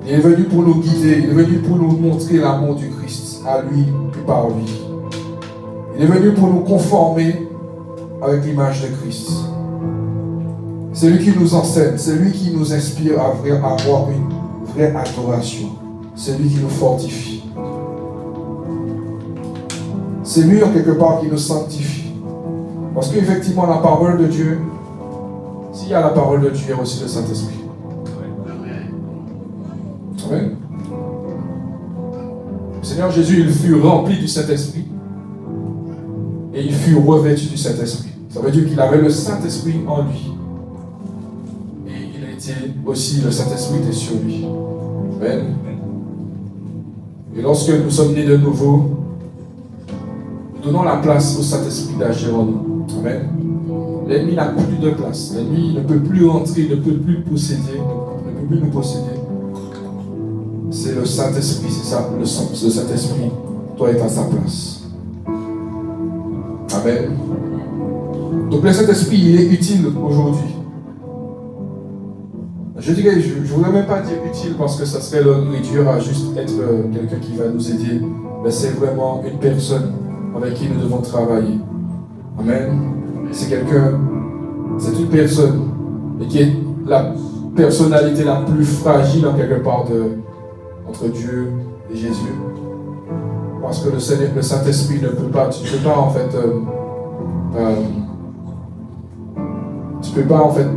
Il est venu pour nous guider, il est venu pour nous montrer l'amour du Christ, à lui et par lui. Il est venu pour nous conformer avec l'image de Christ. C'est lui qui nous enseigne, c'est lui qui nous inspire à avoir une vraie adoration. C'est lui qui nous fortifie. C'est lui en quelque part qui nous sanctifie. Parce qu'effectivement, la parole de Dieu, s'il y a la parole de Dieu, il y a aussi le Saint-Esprit. Amen. Le Seigneur Jésus, il fut rempli du Saint-Esprit et il fut revêtu du Saint-Esprit. Ça veut dire qu'il avait le Saint-Esprit en lui. Et il a été aussi, le Saint-Esprit était sur lui. Amen. Et lorsque nous sommes nés de nouveau, nous donnons la place au Saint-Esprit d'agir en nous. Amen. L'ennemi n'a plus de place. L'ennemi ne peut plus rentrer, ne peut plus posséder, ne peut plus nous posséder. C'est le Saint-Esprit, c'est ça, le Saint-Esprit doit être à sa place. Amen. Donc le Saint-Esprit, il est utile aujourd'hui. Je dirais, je ne voudrais même pas dire utile parce que ça serait le réduire à juste être quelqu'un qui va nous aider. Mais c'est vraiment une personne avec qui nous devons travailler. Amen. C'est quelqu'un, c'est une personne et qui est la personnalité la plus fragile en quelque part entre Dieu et Jésus. Parce que le Saint-Esprit ne peut pas, tu ne peux pas en fait,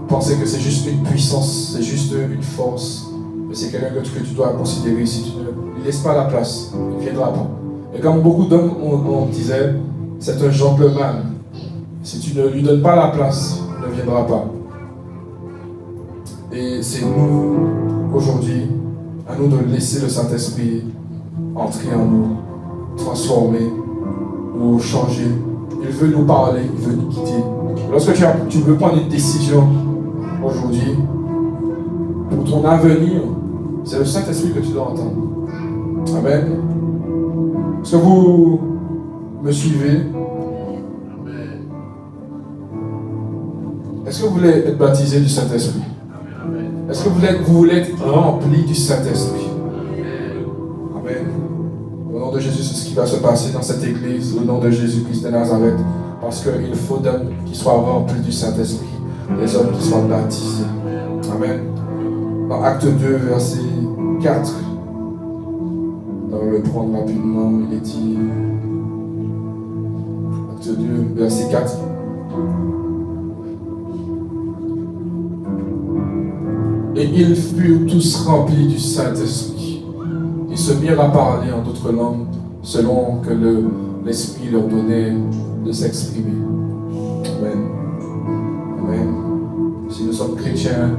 penser que c'est juste une puissance, c'est juste une force, mais c'est quelqu'un que tu dois considérer. Si tu ne lui laisses pas la place, il ne viendra pas. Et comme beaucoup d'hommes on disait, c'est un gentleman. Si tu ne lui donnes pas la place, il ne viendra pas. Et c'est nous, aujourd'hui, à nous de laisser le Saint-Esprit entrer en nous, transformer, nous changer. Il veut nous parler, il veut nous guider. Lorsque tu veux prendre une décision aujourd'hui, pour ton avenir, c'est le Saint-Esprit que tu dois entendre. Amen. Est-ce que vous me suivez? Est-ce que vous voulez être baptisé du Saint-Esprit? Est-ce que vous voulez être rempli du Saint-Esprit? Amen. Au nom de Jésus, c'est ce qui va se passer dans cette église, au nom de Jésus-Christ de Nazareth. Parce qu'il faut d'hommes qui soient remplis du Saint-Esprit, des hommes qui soient baptisés. Amen. Dans Acte 2, verset 4, on va le prendre rapidement, il est dit, Acte 2, verset 4. Et ils furent tous remplis du Saint-Esprit. Ils se mirent à parler en d'autres langues, selon que l'Esprit leur donnait de s'exprimer. Amen. Amen. Si nous sommes chrétiens,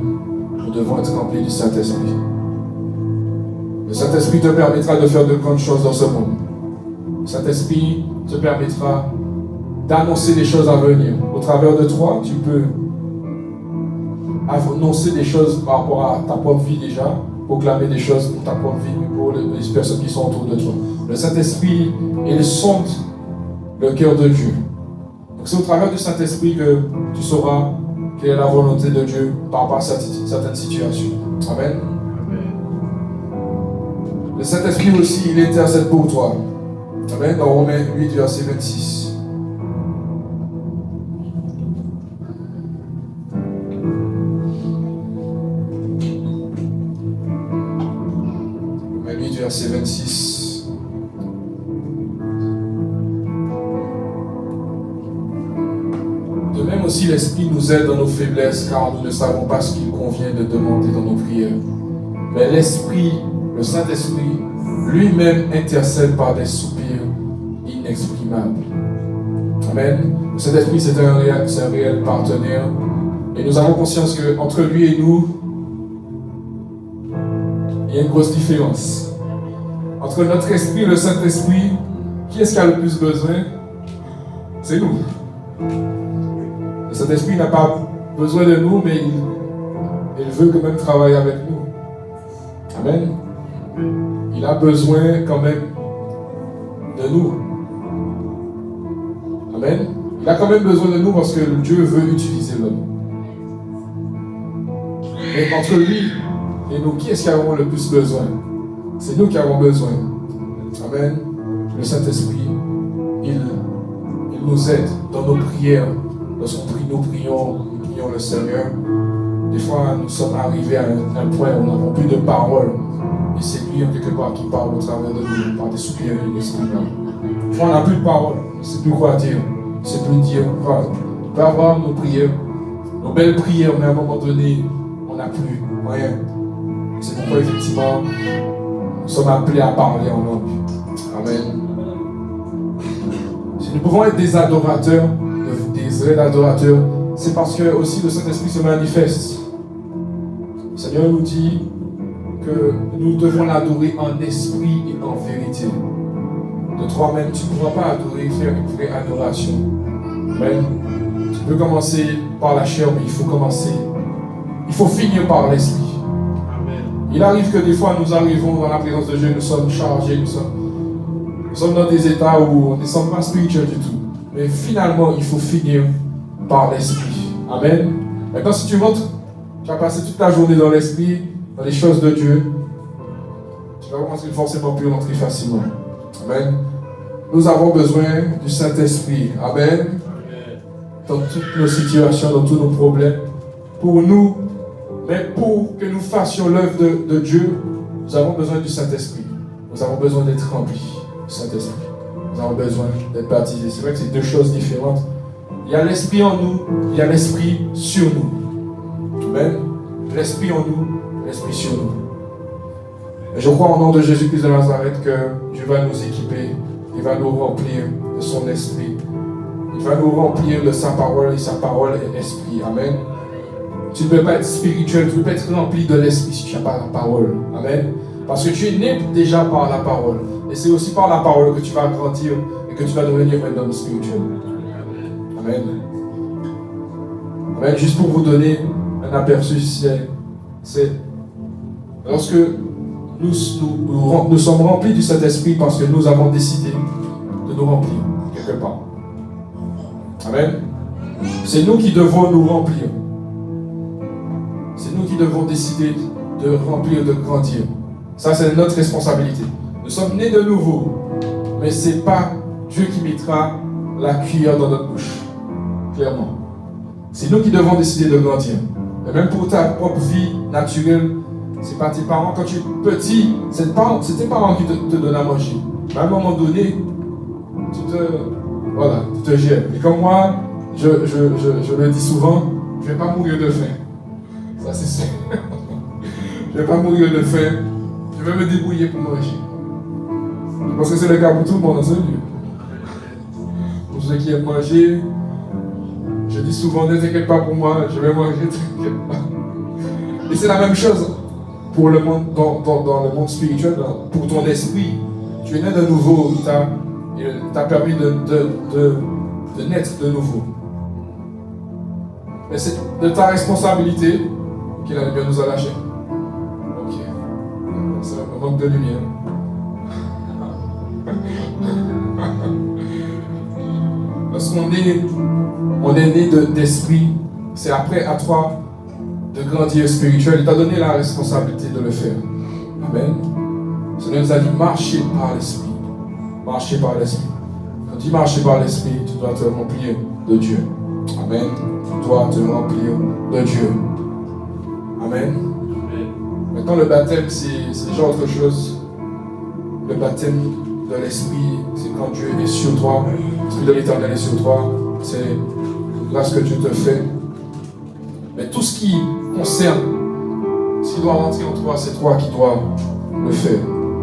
nous devons être remplis du Saint-Esprit. Le Saint-Esprit te permettra de faire de grandes choses dans ce monde. Le Saint-Esprit te permettra d'annoncer les choses à venir. Au travers de toi, tu peux annoncer des choses par rapport à ta propre vie déjà, proclamer des choses pour ta propre vie, pour les personnes qui sont autour de toi. Le Saint-Esprit, il sonde le cœur de Dieu. Donc c'est au travers du Saint-Esprit que tu sauras quelle est la volonté de Dieu par rapport à certaines situations. Amen. Le Saint-Esprit aussi, il intercède pour toi. Amen. Dans Romains 8, verset 26. Romains 8, verset 26. De même aussi, l'Esprit nous aide dans nos faiblesses, car nous ne savons pas ce qu'il convient de demander dans nos prières. Mais l'Esprit, le Saint-Esprit, lui-même intercède par des soupirs inexprimables. Amen. Le Saint-Esprit, c'est un réel partenaire. Et nous avons conscience qu'entre lui et nous, il y a une grosse différence. Entre notre esprit et le Saint-Esprit, qui est-ce qui a le plus besoin? C'est nous. Le Saint-Esprit n'a pas besoin de nous, mais il veut quand même travailler avec nous. Amen. Il a besoin quand même de nous. Amen. Il a quand même besoin de nous parce que Dieu veut utiliser l'homme. Mais entre lui et nous, qui est-ce qui avons le plus besoin? C'est nous qui avons besoin. Amen. Le Saint-Esprit, il nous aide dans nos prières. Lorsqu'on prie, nous prions le Seigneur. Des fois, nous sommes arrivés à un point où nous n'avons plus de paroles. Et c'est lui, en quelque part, qui parle au travers de nous, par des soupirs inexprimables. Des fois, on n'a plus de paroles. On ne sait plus quoi dire. On ne sait plus dire. On peut avoir nos prières, nos belles prières, mais à un moment donné, on n'a plus rien. C'est pourquoi, effectivement, nous sommes appelés à parler en langue. Amen. Si nous pouvons être des adorateurs, des vrais adorateurs, c'est parce que aussi le Saint-Esprit se manifeste. Le Seigneur nous dit que nous devons l'adorer en esprit et en vérité. De toi-même, tu ne pourras pas adorer, faire une vraie adoration. Même, tu peux commencer par la chair, mais il faut finir par l'esprit. Il arrive que des fois nous arrivons dans la présence de Dieu, nous sommes chargés, nous sommes dans des états où on ne sommes pas spirituels du tout. Mais finalement, il faut finir par l'esprit. Amen. Maintenant, si tu rentres, tu vas passer toute la journée dans l'esprit, dans les choses de Dieu, tu vas forcément plus rentrer facilement. Amen. Nous avons besoin du Saint-Esprit. Amen. Dans toutes nos situations, dans tous nos problèmes. Pour nous, mais pour que nous fassions l'œuvre de Dieu, nous avons besoin du Saint-Esprit. Nous avons besoin d'être remplis du Saint-Esprit. Nous avons besoin d'être baptisés. C'est vrai que c'est deux choses différentes. Il y a l'Esprit en nous, il y a l'Esprit sur nous. Amen. L'Esprit en nous, l'Esprit sur nous. Et je crois au nom de Jésus-Christ de Nazareth que Dieu va nous équiper. Il va nous remplir de son Esprit. Il va nous remplir de sa parole et sa parole est Esprit. Amen. Tu ne peux pas être spirituel, tu ne peux pas être rempli de l'Esprit si tu n'as pas la parole. Amen. Parce que tu es né déjà par la parole. Et c'est aussi par la parole que tu vas grandir et que tu vas devenir un homme spirituel. Amen. Amen. Juste pour vous donner un aperçu, c'est lorsque nous sommes remplis du Saint-Esprit parce que nous avons décidé de nous remplir quelque part. Amen. C'est nous qui devons nous remplir. C'est nous qui devons décider de remplir, de grandir. Ça, c'est notre responsabilité. Nous sommes nés de nouveau, mais ce n'est pas Dieu qui mettra la cuillère dans notre bouche. Clairement. C'est nous qui devons décider de grandir. Et même pour ta propre vie naturelle, ce n'est pas tes parents. Quand tu es petit, c'est tes parents qui te donnent à manger. Mais à un moment donné, tu te gères. Et comme moi, je le dis souvent, je ne vais pas mourir de faim. Ça, c'est sûr. Je ne vais pas mourir de faim. Je vais me débrouiller pour manger. Parce que c'est le cas pour tout le monde dans ce lieu. Pour ceux qui aiment manger, je dis souvent, ne t'inquiète pas pour moi, je vais manger, ne t'inquiète pas. Et c'est la même chose pour le monde, dans le monde spirituel, pour ton esprit. Tu es né de nouveau, il t'a permis de naître de nouveau. Mais c'est de ta responsabilité Ok, la lumière nous a lâché. Ok. C'est un manque de lumière. Lorsqu'on est né d'esprit, c'est après à toi de grandir spirituel. Il t'a donné la responsabilité de le faire. Amen. Le Seigneur nous a dit marcher par l'esprit. Marcher par l'esprit. Quand tu marches par l'esprit, tu dois te remplir de Dieu. Amen. Tu dois te remplir de Dieu. Amen. Maintenant, le baptême, c'est déjà autre chose. Le baptême de l'esprit, c'est quand Dieu est sur toi. L'esprit de l'Éternel est sur toi. C'est là ce que Dieu te fait. Mais tout ce qui concerne, ce qui doit rentrer en toi, c'est toi qui dois le faire.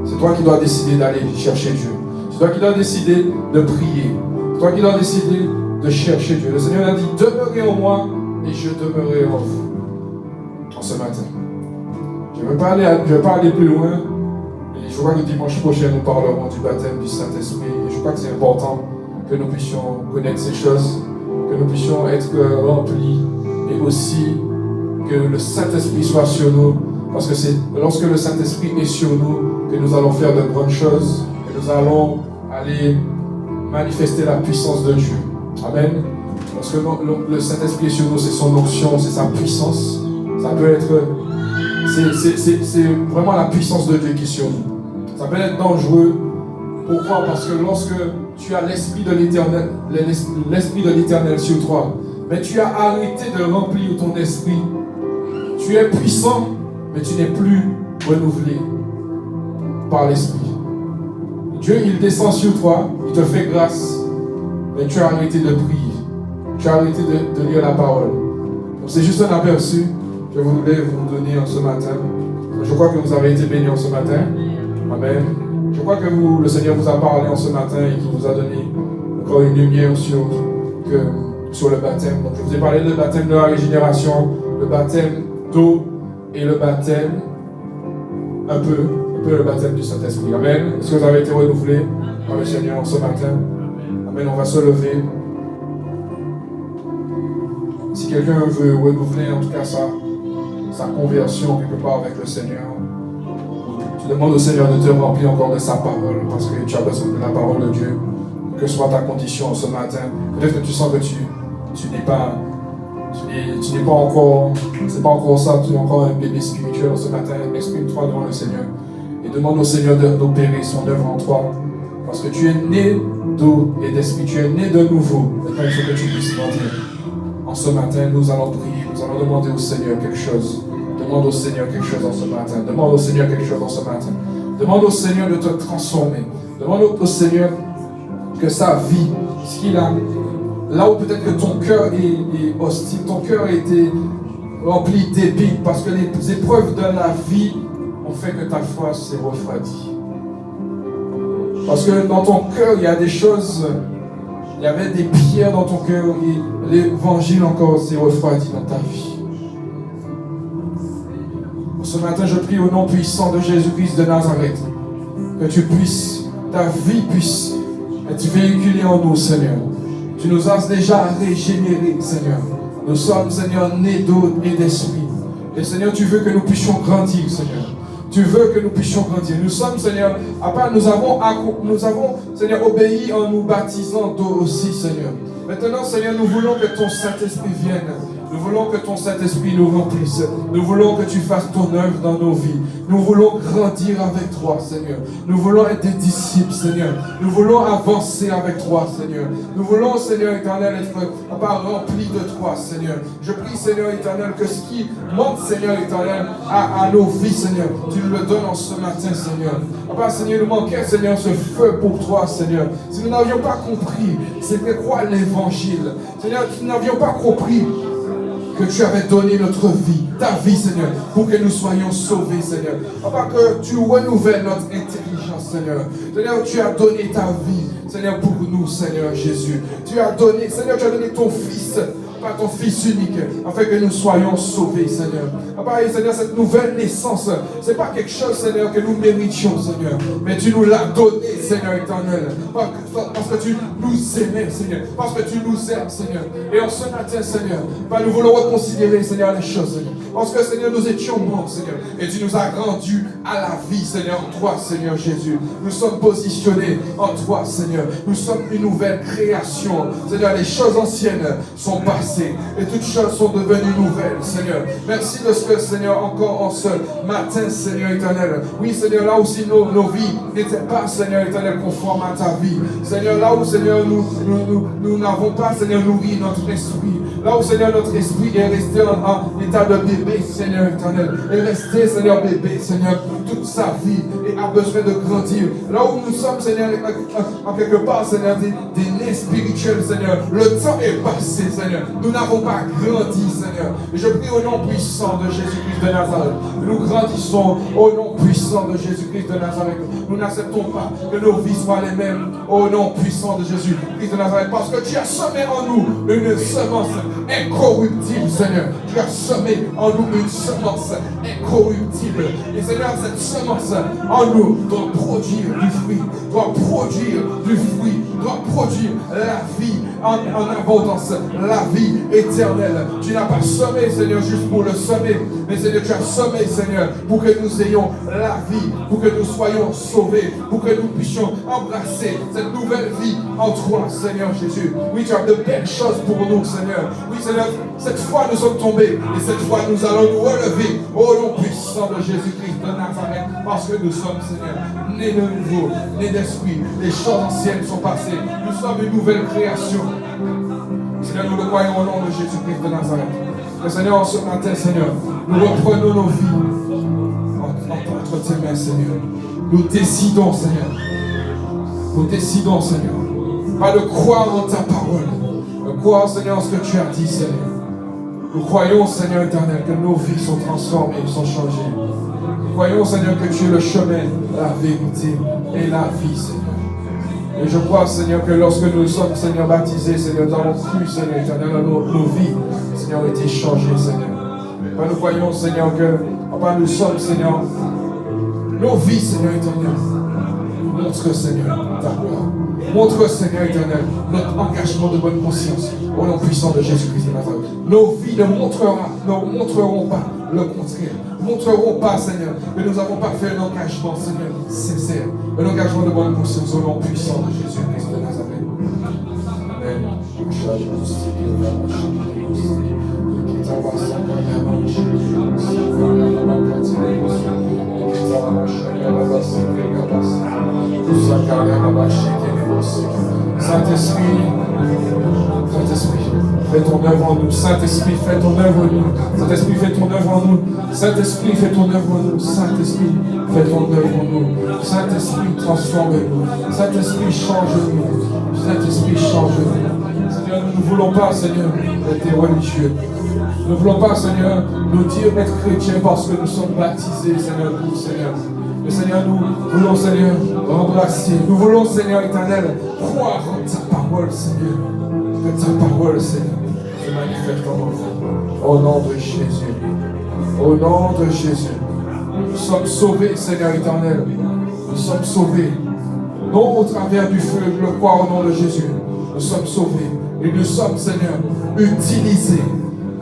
C'est toi qui dois décider d'aller chercher Dieu. C'est toi qui dois décider de prier. C'est toi qui dois décider de chercher Dieu. Le Seigneur a dit, demeurez en moi et je demeurerai en vous. En ce matin. Je ne vais pas aller plus loin. Et je crois que dimanche prochain, nous parlerons du baptême du Saint-Esprit. Et je crois que c'est important que nous puissions connaître ces choses, que nous puissions être remplis, et aussi que le Saint-Esprit soit sur nous. Parce que c'est lorsque le Saint-Esprit est sur nous que nous allons faire de grandes choses, que nous allons aller manifester la puissance de Dieu. Amen. Lorsque le Saint-Esprit est sur nous, c'est son onction, c'est sa puissance. Ça peut être... C'est vraiment la puissance de Dieu qui est sur nous. Ça peut être dangereux. Pourquoi? Parce que lorsque tu as l'Esprit de l'Éternel, l'Esprit de l'Éternel sur toi, mais tu as arrêté de remplir ton esprit, tu es puissant, mais tu n'es plus renouvelé par l'Esprit. Dieu, il descend sur toi, il te fait grâce, mais tu as arrêté de prier. Tu as arrêté de lire la parole. Donc c'est juste un aperçu que je voulais vous donner en ce matin. Je crois que vous avez été bénis en ce matin. Amen. Je crois que le Seigneur vous a parlé en ce matin et qu'il vous a donné encore une lumière sur le baptême. Donc je vous ai parlé du baptême de la régénération, le baptême d'eau et le baptême, un peu le baptême du Saint-Esprit. Amen. Est-ce que vous avez été renouvelés par le Seigneur en ce matin? Amen. On va se lever. Si quelqu'un veut renouveler en tout cas sa conversion quelque part avec le Seigneur, tu demandes au Seigneur de te remplir encore de sa parole, parce que tu as besoin de la parole de Dieu, que soit ta condition ce matin. Peut-être que tu sens que tu n'es pas encore, c'est pas encore ça, tu es encore un bébé spirituel ce matin. Exprime-toi devant le Seigneur et demande au Seigneur d'opérer son œuvre en toi, parce que tu es né d'eau et d'esprit, tu es né de nouveau. Maintenant, il faut que tu puisses grandir. En ce matin, nous allons prier, nous allons demander au Seigneur quelque chose. Demande au Seigneur quelque chose en ce matin. Demande au Seigneur quelque chose en ce matin. Demande au Seigneur de te transformer. Demande au Seigneur que sa vie, ce qu'il a, là où peut-être que ton cœur est hostile, ton cœur a été rempli d'épines, parce que les épreuves de la vie ont fait que ta foi s'est refroidie. Parce que dans ton cœur, il y a des choses, il y avait des pierres dans ton cœur et l'évangile encore s'est refroidi dans ta vie. Ce matin, je prie au nom puissant de Jésus-Christ de Nazareth, que ta vie puisse être véhiculée en nous, Seigneur. Tu nous as déjà régénérés, Seigneur. Nous sommes, Seigneur, nés d'eau et d'esprit. Et Seigneur, tu veux que nous puissions grandir, Seigneur. Tu veux que nous puissions grandir. Nous sommes, Seigneur, nous avons, Seigneur, obéi en nous baptisant d'eau aussi, Seigneur. Maintenant, Seigneur, nous voulons que ton Saint-Esprit vienne. Nous voulons que ton Saint-Esprit nous remplisse. Nous voulons que tu fasses ton œuvre dans nos vies. Nous voulons grandir avec toi, Seigneur. Nous voulons être des disciples, Seigneur. Nous voulons avancer avec toi, Seigneur. Nous voulons, Seigneur éternel, être remplis de toi, Seigneur. Je prie, Seigneur éternel, que ce qui manque, Seigneur éternel, à nos vies, Seigneur, tu nous le donnes en ce matin, Seigneur. Papa, Seigneur, nous manquait, Seigneur, ce feu pour toi, Seigneur. Si nous n'avions pas compris, c'était quoi l'évangile? Seigneur, si nous n'avions pas compris que tu avais donné notre vie, ta vie, Seigneur, pour que nous soyons sauvés, Seigneur. Papa, que tu renouvelles notre intelligence, Seigneur. Seigneur, tu as donné ta vie, Seigneur, pour nous, Seigneur Jésus. Tu as donné, Seigneur, tu as donné ton Fils, par ton Fils unique, afin que nous soyons sauvés, Seigneur. Papa, et Seigneur, cette nouvelle naissance, ce n'est pas quelque chose, Seigneur, que nous méritions, Seigneur, mais tu nous l'as donné, Seigneur éternel, parce que tu nous aimais, Seigneur, parce que tu nous aimes, Seigneur. Et en ce matin, Seigneur, nous voulons reconsidérer, Seigneur, les choses, Seigneur. Parce que, Seigneur, nous étions morts, Seigneur, et tu nous as rendus à la vie, Seigneur, en toi, Seigneur Jésus. Nous sommes positionnés en toi, Seigneur. Nous sommes une nouvelle création. Seigneur, les choses anciennes sont passées et toutes choses sont devenues nouvelles, Seigneur. Merci de ce que, Seigneur, encore en ce matin, Seigneur éternel. Oui, Seigneur, là aussi nos vies n'étaient pas, Seigneur éternel, conformes à ta vie. Seigneur, là où, Seigneur, nous n'avons pas, Seigneur, nourri notre esprit. Là où, Seigneur, notre esprit est resté en état de bébé, Seigneur éternel. Est resté, Seigneur, bébé, Seigneur, toute sa vie et a besoin de grandir. Là où nous sommes, Seigneur, en quelque part, Seigneur, des nés spirituels, Seigneur. Le temps est passé, Seigneur. Nous n'avons pas grandi, Seigneur. Et je prie au nom puissant de Jésus-Christ de Nazareth. Nous grandissons au nom puissant de Jésus-Christ de Nazareth. Nous n'acceptons pas que nos vies soient les mêmes au nom puissant de Jésus-Christ de Nazareth. Parce que tu as semé en nous une semence incorruptible, Seigneur. Tu as semé en nous une semence incorruptible. Et Seigneur, cette semence en nous doit produire du fruit, doit produire du fruit, doit produire la vie en abondance, la vie éternelle. Tu n'as pas semé, Seigneur, juste pour le semer, mais Seigneur, tu as semé, Seigneur, pour que nous ayons la vie, pour que nous soyons sauvés, pour que nous puissions embrasser cette nouvelle vie en toi, Seigneur Jésus. Oui, tu as de belles choses pour nous, Seigneur. Oui, Seigneur, cette fois nous sommes tombés et cette fois nous allons nous relever au nom puissant de Jésus-Christ de Nazareth, parce que nous sommes, Seigneur, nés de nouveau, nés d'esprit. Les choses anciennes sont passées. Nous sommes une nouvelle création. Seigneur, nous le croyons au nom de Jésus-Christ de Nazareth. Et Seigneur, en ce matin, Seigneur, nous reprenons nos vies entre tes mains, Seigneur. Nous décidons, Seigneur. Nous décidons, Seigneur, pas de croire en ta parole, de croire, Seigneur, en ce que tu as dit, Seigneur. Nous croyons, Seigneur éternel, que nos vies sont transformées, sont changées. Nous croyons, Seigneur, que tu es le chemin, la vérité et la vie, Seigneur. Et je crois, Seigneur, que lorsque nous sommes, Seigneur, baptisés, Seigneur, nous avons cru, Seigneur éternel, nos vies, Seigneur, ont été changées, Seigneur. Papa, nous croyons, Seigneur, que, Papa, nous sommes, Seigneur, nos vies, Seigneur éternel, montre, Seigneur, ta gloire. Montre, Seigneur éternel, notre engagement de bonne conscience au nom puissant de Jésus-Christ de Nazareth. Nos vies ne montreront pas le contraire. Ne montreront pas, Seigneur, que nous n'avons pas fait un engagement, Seigneur, sincère. Un engagement de bonne conscience au nom puissant de Jésus-Christ de Nazareth. Amen. Saint-Esprit, fais ton œuvre en nous. Saint-Esprit, fais ton œuvre en nous. Saint-Esprit, fais ton œuvre en nous. Saint-Esprit, fais ton œuvre en nous. Saint-Esprit, fais ton œuvre en nous. Saint-Esprit, transforme-nous. Saint-Esprit, change-nous. Saint-Esprit, change-nous. Seigneur, nous ne voulons pas, Seigneur, être religieux. Nous ne voulons pas, Seigneur, nous dire être chrétiens parce que nous sommes baptisés, Seigneur, nous, Seigneur. Mais Seigneur, nous voulons, Seigneur, embrasser. Nous voulons, Seigneur éternel, croire en ta parole, Seigneur. Que ta parole, Seigneur, se manifeste en nous. Au nom de Jésus. Au nom de Jésus. Nous sommes sauvés, Seigneur éternel. Nous sommes sauvés. Non au travers du feu, je le crois au nom de Jésus. Nous sommes sauvés. Et nous sommes, Seigneur, utilisés.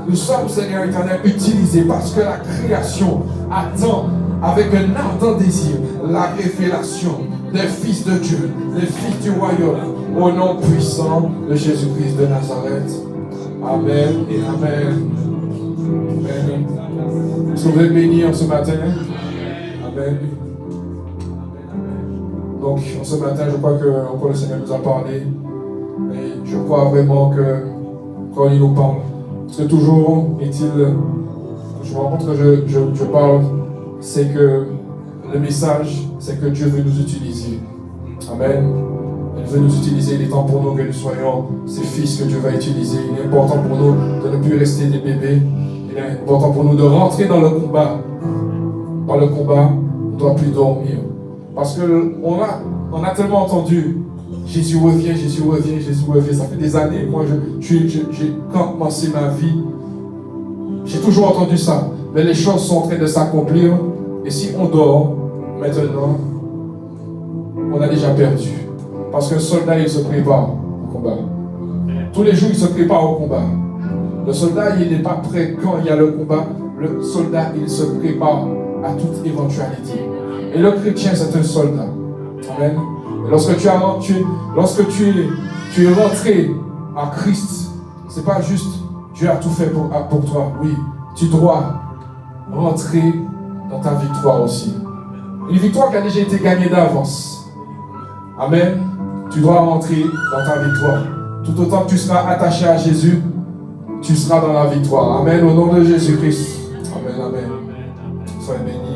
Nous sommes, Seigneur éternel, utilisés parce que la création attend avec un ardent désir la révélation des fils de Dieu, des fils du royaume, au nom puissant de Jésus-Christ de Nazareth. Amen et Amen. Amen. Soyez bénis en ce matin. Amen. Donc, en ce matin, je crois que encore le Seigneur nous a parlé. Et je crois vraiment que quand il nous parle, parce que toujours est-il, je me rends compte que je parle, c'est que le message, c'est que Dieu veut nous utiliser. Amen. Il veut nous utiliser. Il est temps pour nous que nous soyons ses fils que Dieu va utiliser. Il est important pour nous de ne plus rester des bébés. Il est important pour nous de rentrer dans le combat. Dans le combat, on ne doit plus dormir. Parce qu'on a tellement entendu Jésus revient, Jésus revient, Jésus revient. Ça fait des années, moi, j'ai commencé ma vie. J'ai toujours entendu ça. Mais les choses sont en train de s'accomplir. Et si on dort, maintenant, on a déjà perdu. Parce qu'un soldat, il se prépare au combat. Tous les jours, il se prépare au combat. Le soldat, il n'est pas prêt quand il y a le combat. Le soldat, il se prépare à toute éventualité. Et le chrétien, c'est un soldat. Amen. Et lorsque tu es rentré à Christ, c'est pas juste Dieu a tout fait pour toi. Oui, tu dois rentrer dans ta victoire aussi. Une victoire qui a déjà été gagnée d'avance. Amen. Tu dois rentrer dans ta victoire. Tout autant que tu seras attaché à Jésus, tu seras dans la victoire. Amen. Au nom de Jésus-Christ. Amen. Amen. Soyez bénis.